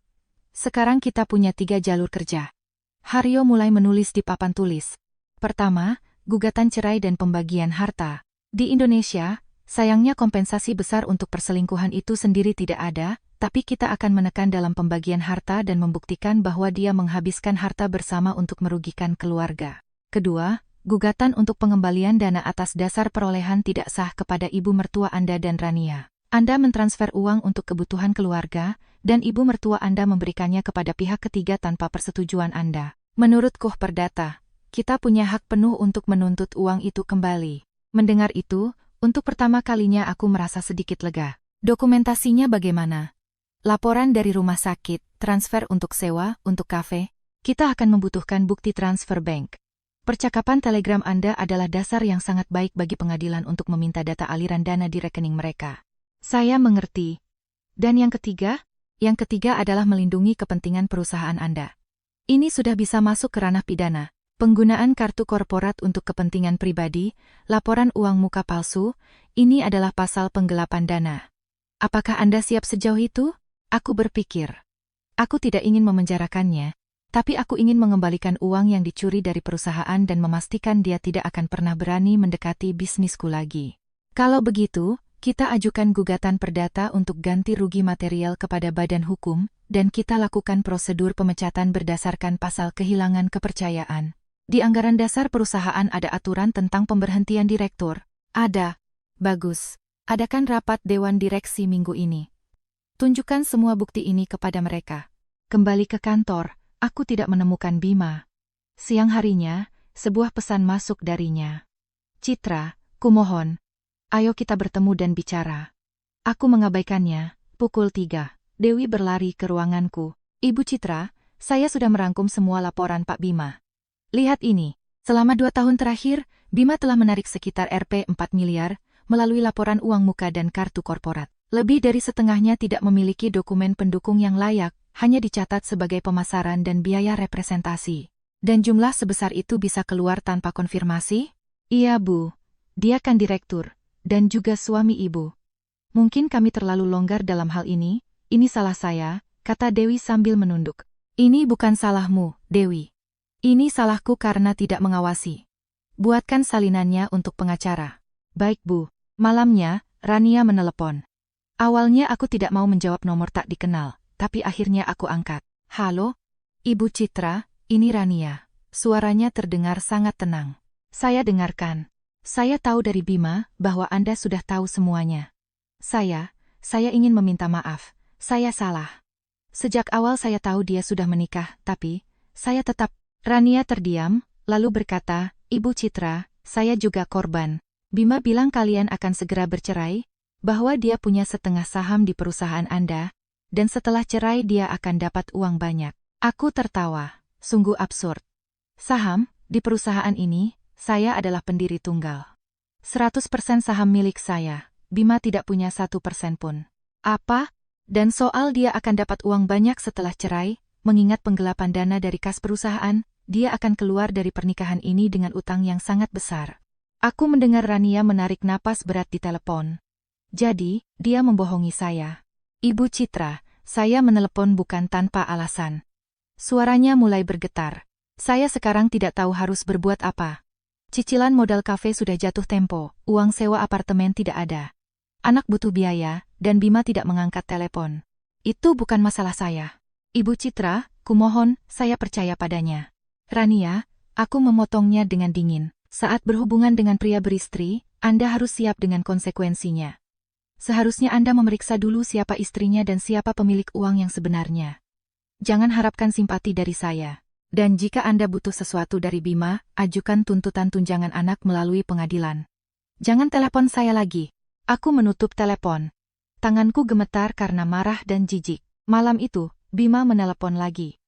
Sekarang kita punya 3 jalur kerja. Hario mulai menulis di papan tulis. Pertama, gugatan cerai dan pembagian harta. Di Indonesia, sayangnya kompensasi besar untuk perselingkuhan itu sendiri tidak ada, tapi kita akan menekan dalam pembagian harta dan membuktikan bahwa dia menghabiskan harta bersama untuk merugikan keluarga. Kedua, gugatan untuk pengembalian dana atas dasar perolehan tidak sah kepada ibu mertua Anda dan Rania. Anda mentransfer uang untuk kebutuhan keluarga, dan ibu mertua Anda memberikannya kepada pihak ketiga tanpa persetujuan Anda. Menurut Kuh Perdata, kita punya hak penuh untuk menuntut uang itu kembali. Mendengar itu, untuk pertama kalinya aku merasa sedikit lega. Dokumentasinya bagaimana? Laporan dari rumah sakit, transfer untuk sewa, untuk kafe. Kita akan membutuhkan bukti transfer bank. Percakapan telegram Anda adalah dasar yang sangat baik bagi pengadilan untuk meminta data aliran dana di rekening mereka. Saya mengerti. Dan yang ketiga adalah melindungi kepentingan perusahaan Anda. Ini sudah bisa masuk ke ranah pidana. Penggunaan kartu korporat untuk kepentingan pribadi, laporan uang muka palsu, ini adalah pasal penggelapan dana. Apakah Anda siap sejauh itu? Aku berpikir. Aku tidak ingin memenjarakannya, tapi aku ingin mengembalikan uang yang dicuri dari perusahaan dan memastikan dia tidak akan pernah berani mendekati bisnisku lagi. Kalau begitu, kita ajukan gugatan perdata untuk ganti rugi material kepada badan hukum, dan kita lakukan prosedur pemecatan berdasarkan pasal kehilangan kepercayaan. Di anggaran dasar perusahaan ada aturan tentang pemberhentian direktur. Ada. Bagus. Adakan rapat dewan direksi minggu ini. Tunjukkan semua bukti ini kepada mereka. Kembali ke kantor, aku tidak menemukan Bima. Siang harinya, sebuah pesan masuk darinya. Citra, kumohon. Ayo kita bertemu dan bicara. Aku mengabaikannya. Pukul 3. Dewi berlari ke ruanganku. Ibu Citra, saya sudah merangkum semua laporan Pak Bima. Lihat ini. Selama 2 tahun terakhir, Bima telah menarik sekitar Rp 4 miliar melalui laporan uang muka dan kartu korporat. Lebih dari setengahnya tidak memiliki dokumen pendukung yang layak, hanya dicatat sebagai pemasaran dan biaya representasi. Dan jumlah sebesar itu bisa keluar tanpa konfirmasi? Iya, Bu. Dia kan direktur, dan juga suami Ibu. Mungkin kami terlalu longgar dalam hal ini salah saya, kata Dewi sambil menunduk. Ini bukan salahmu, Dewi. Ini salahku karena tidak mengawasi. Buatkan salinannya untuk pengacara. Baik, Bu. Malamnya, Rania menelepon. Awalnya aku tidak mau menjawab nomor tak dikenal, tapi akhirnya aku angkat. Halo? Ibu Citra, ini Rania. Suaranya terdengar sangat tenang. Saya dengarkan. Saya tahu dari Bima bahwa Anda sudah tahu semuanya. Saya ingin meminta maaf. Saya salah. Sejak awal saya tahu dia sudah menikah, tapi saya tetap... Rania terdiam, lalu berkata, Ibu Citra, saya juga korban. Bima bilang kalian akan segera bercerai, bahwa dia punya setengah saham di perusahaan Anda, dan setelah cerai dia akan dapat uang banyak. Aku tertawa, sungguh absurd. Saham, di perusahaan ini, saya adalah pendiri tunggal. 100% saham milik saya, Bima tidak punya 1% pun. Apa? Dan soal dia akan dapat uang banyak setelah cerai, mengingat penggelapan dana dari kas perusahaan, dia akan keluar dari pernikahan ini dengan utang yang sangat besar. Aku mendengar Rania menarik napas berat di telepon. Jadi, dia membohongi saya. Ibu Citra, saya menelepon bukan tanpa alasan. Suaranya mulai bergetar. Saya sekarang tidak tahu harus berbuat apa. Cicilan modal kafe sudah jatuh tempo, uang sewa apartemen tidak ada. Anak butuh biaya, dan Bima tidak mengangkat telepon. Itu bukan masalah saya. Ibu Citra, kumohon, saya percaya padanya. Rania, aku memotongnya dengan dingin. Saat berhubungan dengan pria beristri, Anda harus siap dengan konsekuensinya. Seharusnya Anda memeriksa dulu siapa istrinya dan siapa pemilik uang yang sebenarnya. Jangan harapkan simpati dari saya. Dan jika Anda butuh sesuatu dari Bima, ajukan tuntutan tunjangan anak melalui pengadilan. Jangan telepon saya lagi. Aku menutup telepon. Tanganku gemetar karena marah dan jijik. Malam itu, Bima menelepon lagi.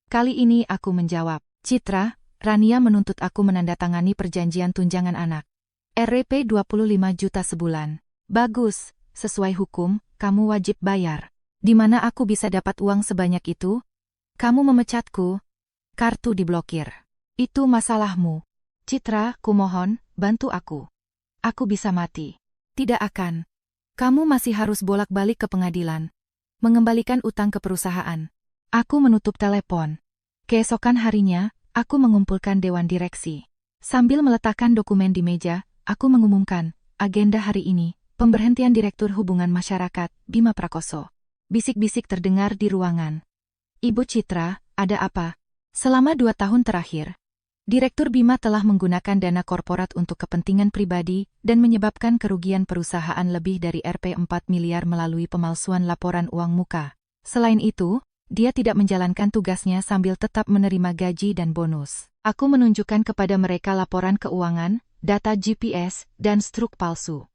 Kali ini aku menjawab. Citra, Rania menuntut aku menandatangani perjanjian tunjangan anak. RP 25 juta sebulan. Bagus, sesuai hukum, kamu wajib bayar. Di mana aku bisa dapat uang sebanyak itu? Kamu memecatku. Kartu diblokir. Itu masalahmu. Citra, kumohon, bantu aku. Aku bisa mati. Tidak akan. Kamu masih harus bolak-balik ke pengadilan. Mengembalikan utang ke perusahaan. Aku menutup telepon. Keesokan harinya, aku mengumpulkan dewan direksi. Sambil meletakkan dokumen di meja, aku mengumumkan, agenda hari ini, pemberhentian Direktur Hubungan Masyarakat, Bima Prakoso. Bisik-bisik terdengar di ruangan. Ibu Citra, ada apa? Selama 2 tahun terakhir, Direktur Bima telah menggunakan dana korporat untuk kepentingan pribadi dan menyebabkan kerugian perusahaan lebih dari Rp 4 miliar melalui pemalsuan laporan uang muka. Selain itu, dia tidak menjalankan tugasnya sambil tetap menerima gaji dan bonus. Aku menunjukkan kepada mereka laporan keuangan, data GPS, dan struk palsu.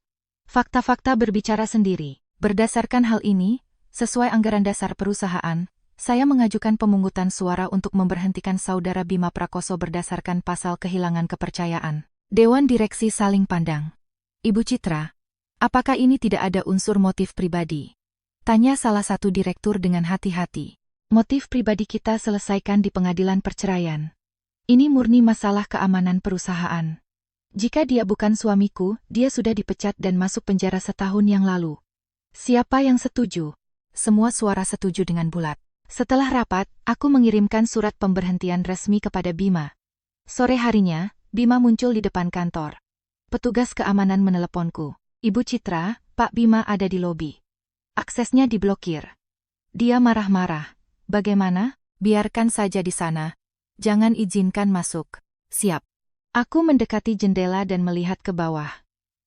Fakta-fakta berbicara sendiri. Berdasarkan hal ini, sesuai anggaran dasar perusahaan, saya mengajukan pemungutan suara untuk memberhentikan Saudara Bima Prakoso berdasarkan pasal kehilangan kepercayaan. Dewan Direksi saling pandang. Ibu Citra, apakah ini tidak ada unsur motif pribadi? Tanya salah satu direktur dengan hati-hati. Motif pribadi kita selesaikan di pengadilan perceraian. Ini murni masalah keamanan perusahaan. Jika dia bukan suamiku, dia sudah dipecat dan masuk penjara setahun yang lalu. Siapa yang setuju? Semua suara setuju dengan bulat. Setelah rapat, aku mengirimkan surat pemberhentian resmi kepada Bima. Sore harinya, Bima muncul di depan kantor. Petugas keamanan meneleponku. Ibu Citra, Pak Bima ada di lobi. Aksesnya diblokir. Dia marah-marah. Bagaimana? Biarkan saja di sana. Jangan izinkan masuk. Siap. Aku mendekati jendela dan melihat ke bawah.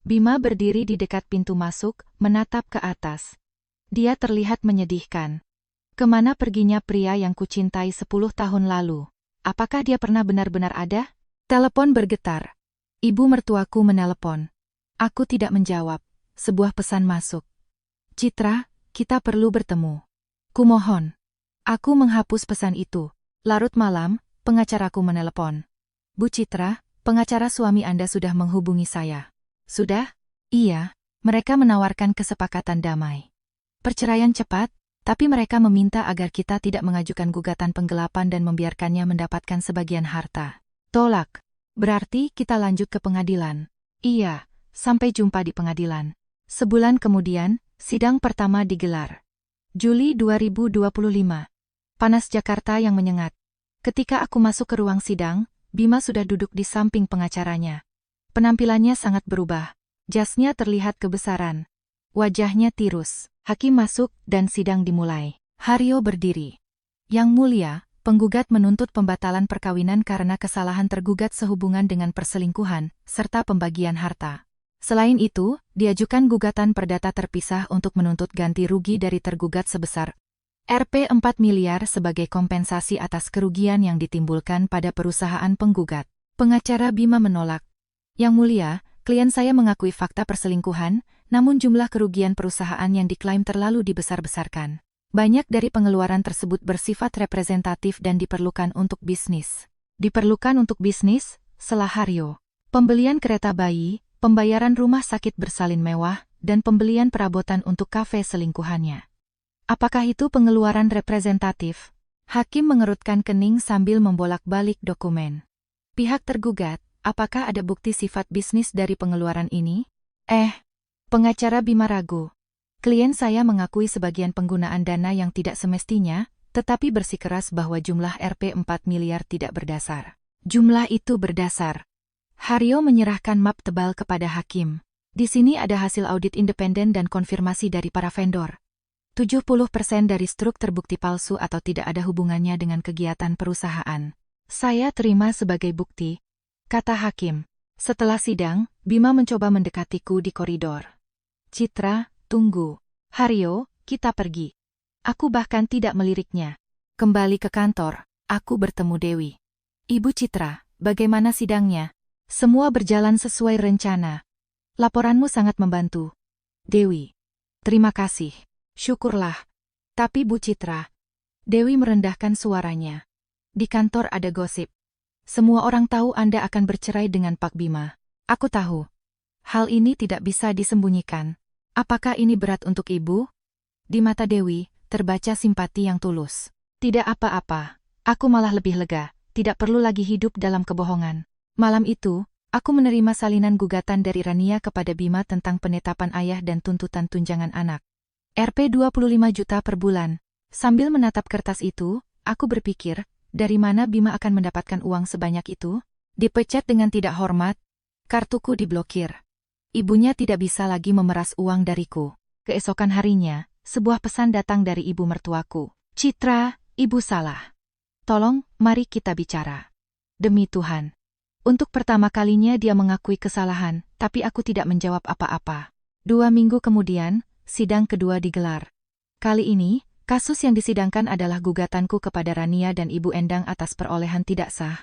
Bima berdiri di dekat pintu masuk, menatap ke atas. Dia terlihat menyedihkan. Kemana perginya pria yang kucintai 10 tahun lalu? Apakah dia pernah benar-benar ada? Telepon bergetar. Ibu mertuaku menelepon. Aku tidak menjawab. Sebuah pesan masuk. Citra, kita perlu bertemu. Kumohon. Aku menghapus pesan itu. Larut malam, pengacaraku menelepon. Bu Citra, pengacara suami Anda sudah menghubungi saya. Sudah? Iya, mereka menawarkan kesepakatan damai. Perceraian cepat, tapi mereka meminta agar kita tidak mengajukan gugatan penggelapan dan membiarkannya mendapatkan sebagian harta. Tolak. Berarti kita lanjut ke pengadilan. Iya, sampai jumpa di pengadilan. Sebulan kemudian, sidang pertama digelar. Juli 2025. Panas Jakarta yang menyengat. Ketika aku masuk ke ruang sidang, Bima sudah duduk di samping pengacaranya. Penampilannya sangat berubah. Jasnya terlihat kebesaran. Wajahnya tirus. Hakim masuk dan sidang dimulai. Haryo berdiri. Yang Mulia, penggugat menuntut pembatalan perkawinan karena kesalahan tergugat sehubungan dengan perselingkuhan, serta pembagian harta. Selain itu, diajukan gugatan perdata terpisah untuk menuntut ganti rugi dari tergugat sebesar Rp 4 miliar sebagai kompensasi atas kerugian yang ditimbulkan pada perusahaan penggugat. Pengacara Bima menolak. Yang Mulia, klien saya mengakui fakta perselingkuhan, namun jumlah kerugian perusahaan yang diklaim terlalu dibesar-besarkan. Banyak dari pengeluaran tersebut bersifat representatif dan diperlukan untuk bisnis. Diperlukan untuk bisnis, sela Haryo. Pembelian kereta bayi, pembayaran rumah sakit bersalin mewah, dan pembelian perabotan untuk kafe selingkuhannya. Apakah itu pengeluaran representatif? Hakim mengerutkan kening sambil membolak-balik dokumen. Pihak tergugat, apakah ada bukti sifat bisnis dari pengeluaran ini? Pengacara Bima ragu. Klien saya mengakui sebagian penggunaan dana yang tidak semestinya, tetapi bersikeras bahwa jumlah Rp 4 miliar tidak berdasar. Jumlah itu berdasar. Haryo menyerahkan map tebal kepada hakim. Di sini ada hasil audit independen dan konfirmasi dari para vendor. 70% dari struk terbukti palsu atau tidak ada hubungannya dengan kegiatan perusahaan. Saya terima sebagai bukti, kata hakim. Setelah sidang, Bima mencoba mendekatiku di koridor. Citra, tunggu. Haryo, kita pergi. Aku bahkan tidak meliriknya. Kembali ke kantor, aku bertemu Dewi. Ibu Citra, bagaimana sidangnya? Semua berjalan sesuai rencana. Laporanmu sangat membantu. Dewi. Terima kasih. Syukurlah. Tapi Bu Citra. Dewi merendahkan suaranya. Di kantor ada gosip. Semua orang tahu Anda akan bercerai dengan Pak Bima. Aku tahu. Hal ini tidak bisa disembunyikan. Apakah ini berat untuk ibu? Di mata Dewi, terbaca simpati yang tulus. Tidak apa-apa, aku malah lebih lega, tidak perlu lagi hidup dalam kebohongan. Malam itu, aku menerima salinan gugatan dari Rania kepada Bima tentang penetapan ayah dan tuntutan tunjangan anak. Rp 25 juta per bulan. Sambil menatap kertas itu, aku berpikir, dari mana Bima akan mendapatkan uang sebanyak itu? Dipecat dengan tidak hormat, kartuku diblokir. Ibunya tidak bisa lagi memeras uang dariku. Keesokan harinya, sebuah pesan datang dari ibu mertuaku. Citra, ibu salah. Tolong, mari kita bicara. Demi Tuhan. Untuk pertama kalinya dia mengakui kesalahan, tapi aku tidak menjawab apa-apa. 2 minggu kemudian, sidang kedua digelar. Kali ini, kasus yang disidangkan adalah gugatanku kepada Rania dan Ibu Endang atas perolehan tidak sah.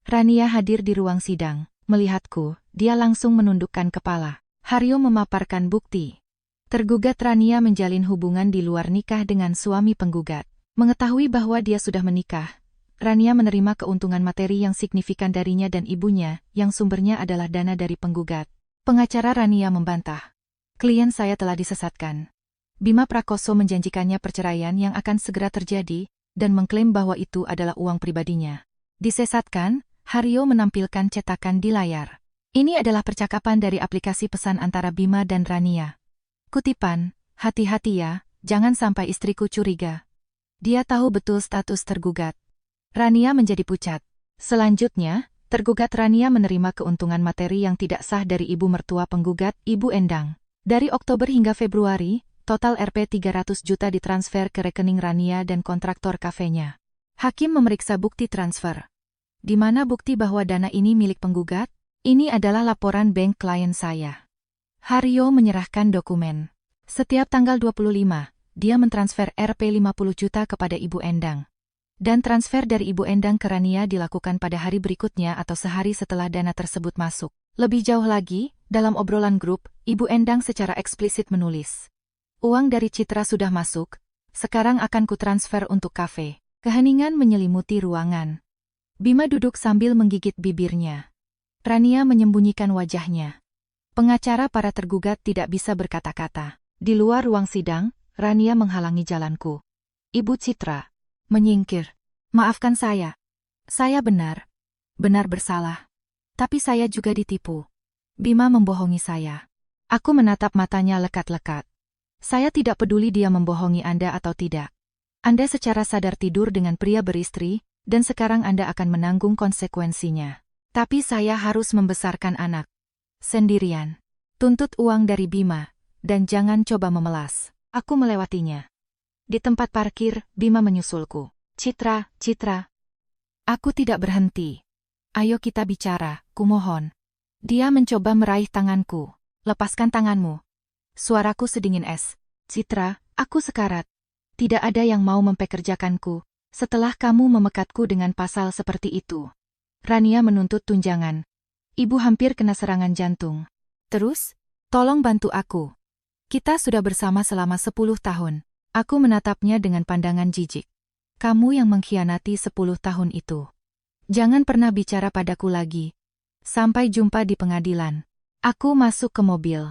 Rania hadir di ruang sidang. Melihatku, dia langsung menundukkan kepala. Haryo memaparkan bukti. Tergugat Rania menjalin hubungan di luar nikah dengan suami penggugat. Mengetahui bahwa dia sudah menikah, Rania menerima keuntungan materi yang signifikan darinya dan ibunya, yang sumbernya adalah dana dari penggugat. Pengacara Rania membantah. Klien saya telah disesatkan. Bima Prakoso menjanjikannya perceraian yang akan segera terjadi, dan mengklaim bahwa itu adalah uang pribadinya. Disesatkan, Haryo menampilkan cetakan di layar. Ini adalah percakapan dari aplikasi pesan antara Bima dan Rania. Kutipan, hati-hati ya, jangan sampai istriku curiga. Dia tahu betul status tergugat. Rania menjadi pucat. Selanjutnya, tergugat Rania menerima keuntungan materi yang tidak sah dari ibu mertua penggugat, Ibu Endang. Dari Oktober hingga Februari, total Rp 300 juta ditransfer ke rekening Rania dan kontraktor kafenya. Hakim memeriksa bukti transfer. Di mana bukti bahwa dana ini milik penggugat? Ini adalah laporan bank klien saya. Haryo menyerahkan dokumen. Setiap tanggal 25, dia mentransfer Rp 50 juta kepada Ibu Endang. Dan transfer dari Ibu Endang ke Rania dilakukan pada hari berikutnya atau sehari setelah dana tersebut masuk. Lebih jauh lagi, dalam obrolan grup, Ibu Endang secara eksplisit menulis. Uang dari Citra sudah masuk, sekarang akan kutransfer untuk kafe. Keheningan menyelimuti ruangan. Bima duduk sambil menggigit bibirnya. Rania menyembunyikan wajahnya. Pengacara para tergugat tidak bisa berkata-kata. Di luar ruang sidang, Rania menghalangi jalanku. Ibu Citra. Menyingkir. Maafkan saya. Saya benar bersalah. Tapi saya juga ditipu. Bima membohongi saya. Aku menatap matanya lekat-lekat. Saya tidak peduli dia membohongi Anda atau tidak. Anda secara sadar tidur dengan pria beristri, dan sekarang Anda akan menanggung konsekuensinya. Tapi saya harus membesarkan anak. Sendirian. Tuntut uang dari Bima, dan jangan coba memelas. Aku melewatinya. Di tempat parkir, Bima menyusulku. Citra. Aku tidak berhenti. Ayo kita bicara, kumohon. Dia mencoba meraih tanganku. Lepaskan tanganmu. Suaraku sedingin es. Citra, aku sekarat. Tidak ada yang mau mempekerjakanku. Setelah kamu memekatku dengan pasal seperti itu. Rania menuntut tunjangan. Ibu hampir kena serangan jantung. Terus, tolong bantu aku. Kita sudah bersama selama 10 tahun. Aku menatapnya dengan pandangan jijik. Kamu yang mengkhianati 10 tahun itu. Jangan pernah bicara padaku lagi. Sampai jumpa di pengadilan. Aku masuk ke mobil.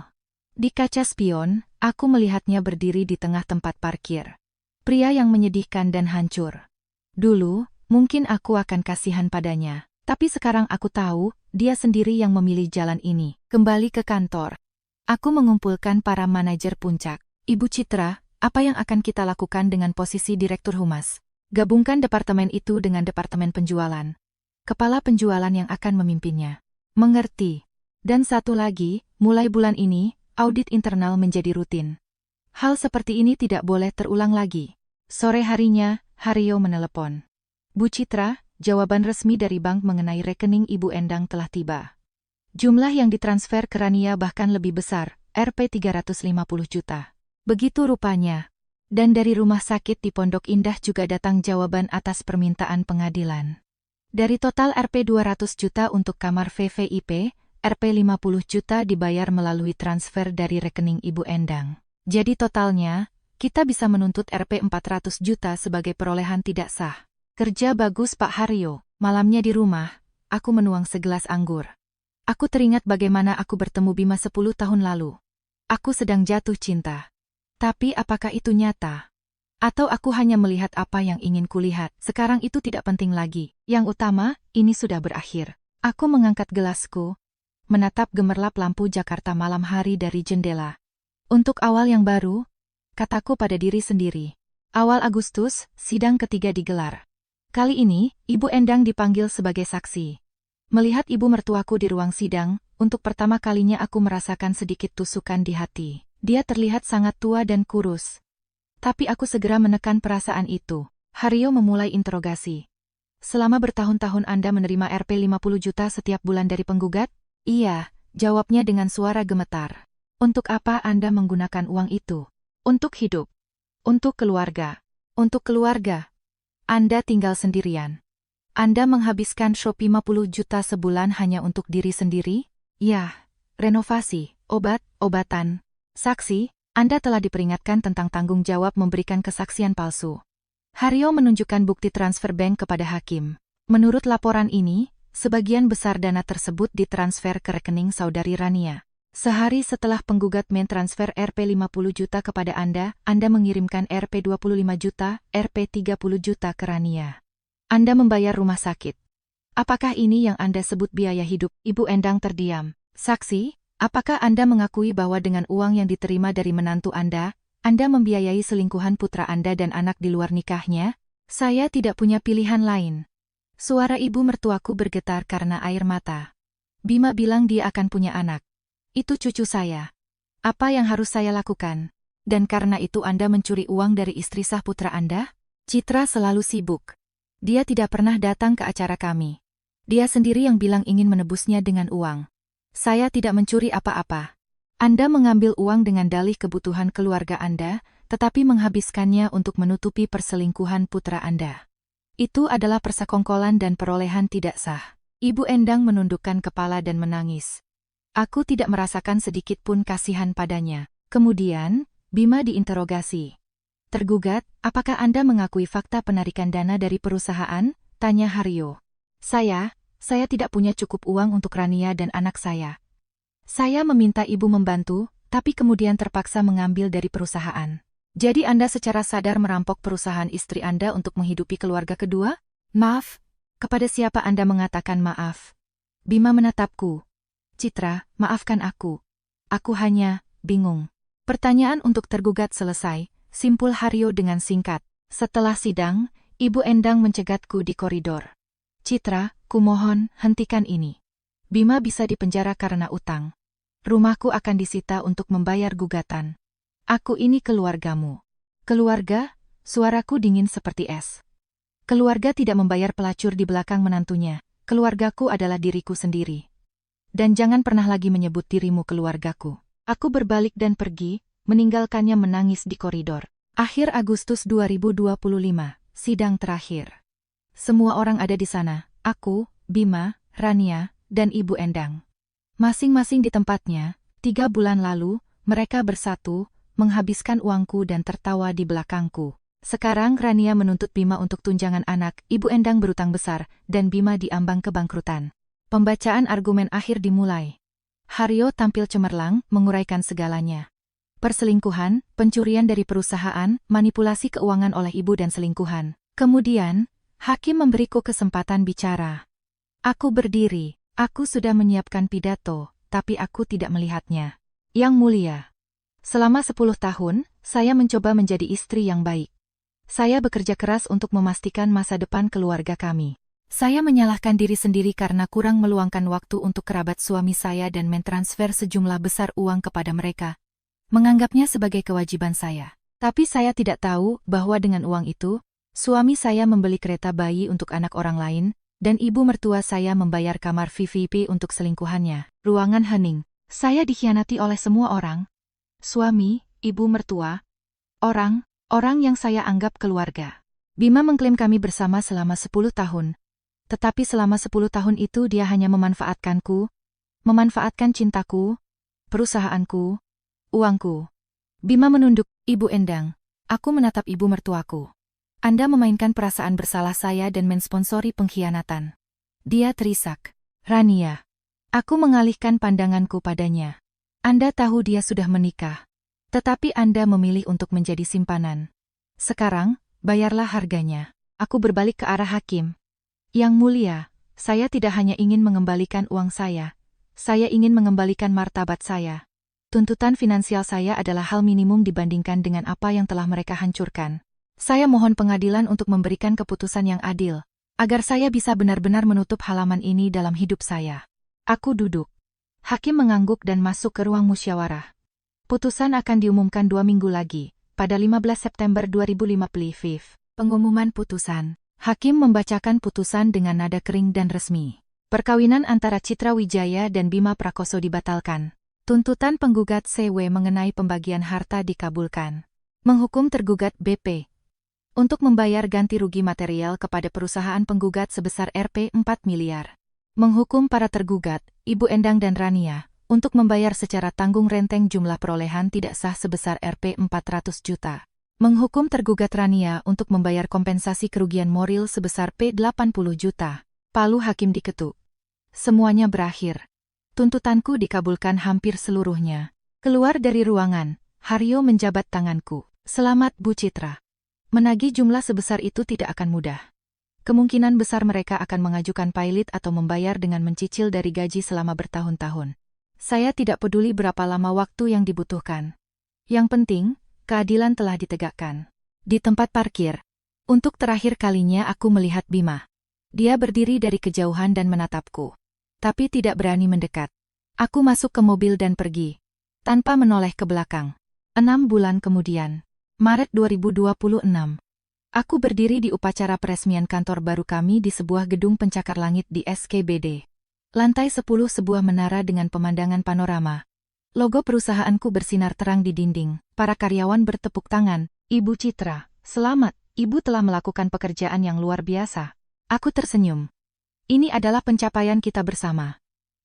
Di kaca spion, aku melihatnya berdiri di tengah tempat parkir. Pria yang menyedihkan dan hancur. Dulu, mungkin aku akan kasihan padanya. Tapi sekarang aku tahu, dia sendiri yang memilih jalan ini. Kembali ke kantor. Aku mengumpulkan para manajer puncak. Ibu Citra, apa yang akan kita lakukan dengan posisi Direktur Humas? Gabungkan departemen itu dengan departemen penjualan. Kepala penjualan yang akan memimpinnya. Mengerti. Dan satu lagi, mulai bulan ini, audit internal menjadi rutin. Hal seperti ini tidak boleh terulang lagi. Sore harinya, Haryo menelepon. Bu Citra, jawaban resmi dari bank mengenai rekening Ibu Endang telah tiba. Jumlah yang ditransfer ke Rania bahkan lebih besar, Rp 350 juta. Begitu rupanya. Dan dari rumah sakit di Pondok Indah juga datang jawaban atas permintaan pengadilan. Dari total Rp 200 juta untuk kamar VVIP, Rp 50 juta dibayar melalui transfer dari rekening Ibu Endang. Jadi totalnya, kita bisa menuntut Rp 400 juta sebagai perolehan tidak sah. Kerja bagus Pak Haryo. Malamnya di rumah, aku menuang segelas anggur. Aku teringat bagaimana aku bertemu Bima 10 tahun lalu. Aku sedang jatuh cinta. Tapi apakah itu nyata? Atau aku hanya melihat apa yang ingin kulihat? Sekarang itu tidak penting lagi. Yang utama, ini sudah berakhir. Aku mengangkat gelasku, menatap gemerlap lampu Jakarta malam hari dari jendela. Untuk awal yang baru, kataku pada diri sendiri. Awal Agustus, sidang ketiga digelar. Kali ini, Ibu Endang dipanggil sebagai saksi. Melihat ibu mertuaku di ruang sidang, untuk pertama kalinya aku merasakan sedikit tusukan di hati. Dia terlihat sangat tua dan kurus. Tapi aku segera menekan perasaan itu. Haryo memulai interogasi. Selama bertahun-tahun Anda menerima Rp 50 juta setiap bulan dari penggugat? Iya, jawabnya dengan suara gemetar. Untuk apa Anda menggunakan uang itu? Untuk hidup. Untuk keluarga. Untuk keluarga. Anda tinggal sendirian. Anda menghabiskan Shopee 50 juta sebulan hanya untuk diri sendiri? Ya, renovasi, obat-obatan. Saksi, Anda telah diperingatkan tentang tanggung jawab memberikan kesaksian palsu. Haryo menunjukkan bukti transfer bank kepada hakim. Menurut laporan ini, sebagian besar dana tersebut ditransfer ke rekening saudari Rania. Sehari setelah penggugat mentransfer Rp 50 juta kepada Anda mengirimkan Rp 25 juta, Rp 30 juta ke Rania. Anda membayar rumah sakit. Apakah ini yang Anda sebut biaya hidup? Ibu Endang terdiam. Saksi, apakah Anda mengakui bahwa dengan uang yang diterima dari menantu Anda membiayai selingkuhan putra Anda dan anak di luar nikahnya? Saya tidak punya pilihan lain. Suara ibu mertuaku bergetar karena air mata. Bima bilang dia akan punya anak. Itu cucu saya. Apa yang harus saya lakukan? Dan karena itu Anda mencuri uang dari istri sah putra Anda? Citra selalu sibuk. Dia tidak pernah datang ke acara kami. Dia sendiri yang bilang ingin menebusnya dengan uang. Saya tidak mencuri apa-apa. Anda mengambil uang dengan dalih kebutuhan keluarga Anda, tetapi menghabiskannya untuk menutupi perselingkuhan putra Anda. Itu adalah persekongkolan dan perolehan tidak sah. Ibu Endang menundukkan kepala dan menangis. Aku tidak merasakan sedikit pun kasihan padanya. Kemudian, Bima diinterogasi. Tergugat, apakah Anda mengakui fakta penarikan dana dari perusahaan? Tanya Haryo. Saya tidak punya cukup uang untuk Rania dan anak saya. Saya meminta ibu membantu, tapi kemudian terpaksa mengambil dari perusahaan. Jadi Anda secara sadar merampok perusahaan istri Anda untuk menghidupi keluarga kedua? Maaf. Kepada siapa Anda mengatakan maaf? Bima menatapku. Citra, maafkan aku. Aku hanya bingung. Pertanyaan untuk tergugat selesai, simpul Haryo dengan singkat. Setelah sidang, Ibu Endang mencegatku di koridor. Citra, kumohon, hentikan ini. Bima bisa dipenjara karena utang. Rumahku akan disita untuk membayar gugatan. Aku ini keluargamu. Keluarga? Suaraku dingin seperti es. Keluarga tidak membayar pelacur di belakang menantunya. Keluargaku adalah diriku sendiri. Dan jangan pernah lagi menyebut dirimu keluargaku. Aku berbalik dan pergi, meninggalkannya menangis di koridor. Akhir Agustus 2025, sidang terakhir. Semua orang ada di sana, aku, Bima, Rania, dan Ibu Endang. Masing-masing di tempatnya, 3 bulan lalu, mereka bersatu, menghabiskan uangku dan tertawa di belakangku. Sekarang Rania menuntut Bima untuk tunjangan anak, Ibu Endang berutang besar, dan Bima diambang kebangkrutan. Pembacaan argumen akhir dimulai. Haryo tampil cemerlang, menguraikan segalanya. Perselingkuhan, pencurian dari perusahaan, manipulasi keuangan oleh ibu dan selingkuhan. Kemudian, hakim memberiku kesempatan bicara. Aku berdiri, aku sudah menyiapkan pidato, tapi aku tidak melihatnya. Yang mulia, selama 10 tahun, saya mencoba menjadi istri yang baik. Saya bekerja keras untuk memastikan masa depan keluarga kami. Saya menyalahkan diri sendiri karena kurang meluangkan waktu untuk kerabat suami saya dan mentransfer sejumlah besar uang kepada mereka. Menganggapnya sebagai kewajiban saya. Tapi saya tidak tahu bahwa dengan uang itu, suami saya membeli kereta bayi untuk anak orang lain, dan ibu mertua saya membayar kamar VIP untuk selingkuhannya. Ruangan hening. Saya dikhianati oleh semua orang. Suami, ibu mertua, orang yang saya anggap keluarga. Bima mengklaim kami bersama selama 10 tahun. Tetapi selama 10 tahun itu dia hanya memanfaatkanku, memanfaatkan cintaku, perusahaanku, uangku. Bima menunduk, Ibu Endang. Aku menatap ibu mertuaku. Anda memainkan perasaan bersalah saya dan mensponsori pengkhianatan. Dia terisak. Rania. Aku mengalihkan pandanganku padanya. Anda tahu dia sudah menikah. Tetapi Anda memilih untuk menjadi simpanan. Sekarang, bayarlah harganya. Aku berbalik ke arah hakim. Yang mulia, saya tidak hanya ingin mengembalikan uang saya ingin mengembalikan martabat saya. Tuntutan finansial saya adalah hal minimum dibandingkan dengan apa yang telah mereka hancurkan. Saya mohon pengadilan untuk memberikan keputusan yang adil, agar saya bisa benar-benar menutup halaman ini dalam hidup saya. Aku duduk. Hakim mengangguk dan masuk ke ruang musyawarah. Putusan akan diumumkan 2 minggu lagi, pada 15 September 2055. Pengumuman putusan. Hakim membacakan putusan dengan nada kering dan resmi. Perkawinan antara Citra Wijaya dan Bima Prakoso dibatalkan. Tuntutan penggugat CW mengenai pembagian harta dikabulkan. Menghukum tergugat BP untuk membayar ganti rugi material kepada perusahaan penggugat sebesar Rp 4 miliar. Menghukum para tergugat, Ibu Endang dan Rania, untuk membayar secara tanggung renteng jumlah perolehan tidak sah sebesar Rp 400 juta. Menghukum tergugat Rania untuk membayar kompensasi kerugian moral sebesar P80 juta. Palu hakim diketuk. Semuanya berakhir. Tuntutanku dikabulkan hampir seluruhnya. Keluar dari ruangan, Haryo menjabat tanganku. Selamat Bu Citra. Menagih jumlah sebesar itu tidak akan mudah. Kemungkinan besar mereka akan mengajukan pilot atau membayar dengan mencicil dari gaji selama bertahun-tahun. Saya tidak peduli berapa lama waktu yang dibutuhkan. Yang penting, keadilan telah ditegakkan. Di tempat parkir. Untuk terakhir kalinya aku melihat Bima. Dia berdiri dari kejauhan dan menatapku. Tapi tidak berani mendekat. Aku masuk ke mobil dan pergi. Tanpa menoleh ke belakang. 6 bulan kemudian. Maret 2026. Aku berdiri di upacara peresmian kantor baru kami di sebuah gedung pencakar langit di SKBD. Lantai 10 sebuah menara dengan pemandangan panorama. Logo perusahaanku bersinar terang di dinding. Para karyawan bertepuk tangan. Ibu Citra, selamat. Ibu telah melakukan pekerjaan yang luar biasa. Aku tersenyum. Ini adalah pencapaian kita bersama.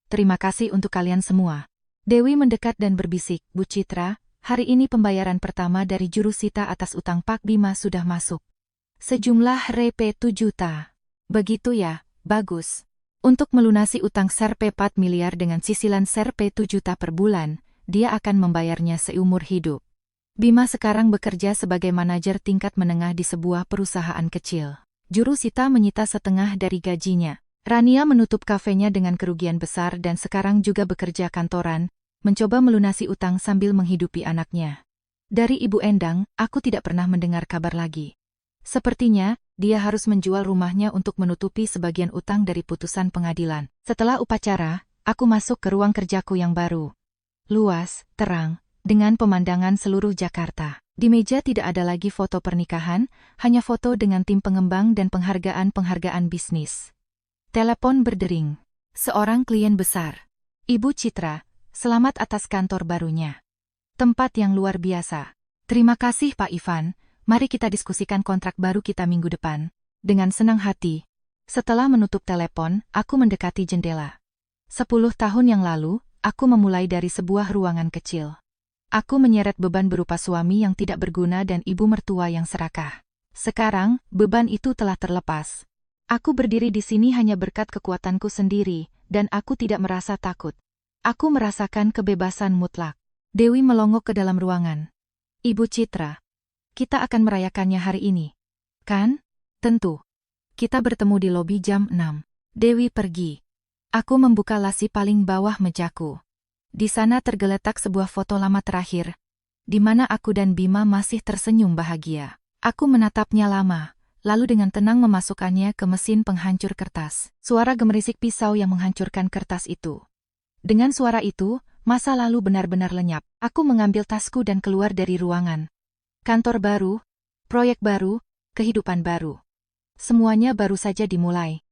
Terima kasih untuk kalian semua. Dewi mendekat dan berbisik, Bu Citra, hari ini pembayaran pertama dari jurusita atas utang Pak Bima sudah masuk. Sejumlah Rp 7 juta. Begitu ya, bagus. Untuk melunasi utang Rp 4 miliar dengan sisilan Rp 7 juta per bulan, dia akan membayarnya seumur hidup. Bima sekarang bekerja sebagai manajer tingkat menengah di sebuah perusahaan kecil. Jurusita menyita setengah dari gajinya. Rania menutup kafenya dengan kerugian besar dan sekarang juga bekerja kantoran, mencoba melunasi utang sambil menghidupi anaknya. Dari Ibu Endang, aku tidak pernah mendengar kabar lagi. Sepertinya, dia harus menjual rumahnya untuk menutupi sebagian utang dari putusan pengadilan. Setelah upacara, aku masuk ke ruang kerjaku yang baru. Luas, terang, dengan pemandangan seluruh Jakarta. Di meja tidak ada lagi foto pernikahan, hanya foto dengan tim pengembang dan penghargaan-penghargaan bisnis. Telepon berdering. Seorang klien besar. Ibu Citra, selamat atas kantor barunya. Tempat yang luar biasa. Terima kasih Pak Ivan, mari kita diskusikan kontrak baru kita minggu depan. Dengan senang hati. Setelah menutup telepon, aku mendekati jendela. 10 tahun yang lalu, aku memulai dari sebuah ruangan kecil. Aku menyeret beban berupa suami yang tidak berguna dan ibu mertua yang serakah. Sekarang, beban itu telah terlepas. Aku berdiri di sini hanya berkat kekuatanku sendiri, dan aku tidak merasa takut. Aku merasakan kebebasan mutlak. Dewi melongok ke dalam ruangan. Ibu Citra, kita akan merayakannya hari ini. Kan? Tentu. Kita bertemu di lobi jam 6. Dewi pergi. Aku membuka lasi paling bawah mejaku. Di sana tergeletak sebuah foto lama terakhir, di mana aku dan Bima masih tersenyum bahagia. Aku menatapnya lama, lalu dengan tenang memasukkannya ke mesin penghancur kertas. Suara gemerisik pisau yang menghancurkan kertas itu. Dengan suara itu, masa lalu benar-benar lenyap. Aku mengambil tasku dan keluar dari ruangan. Kantor baru, proyek baru, kehidupan baru. Semuanya baru saja dimulai.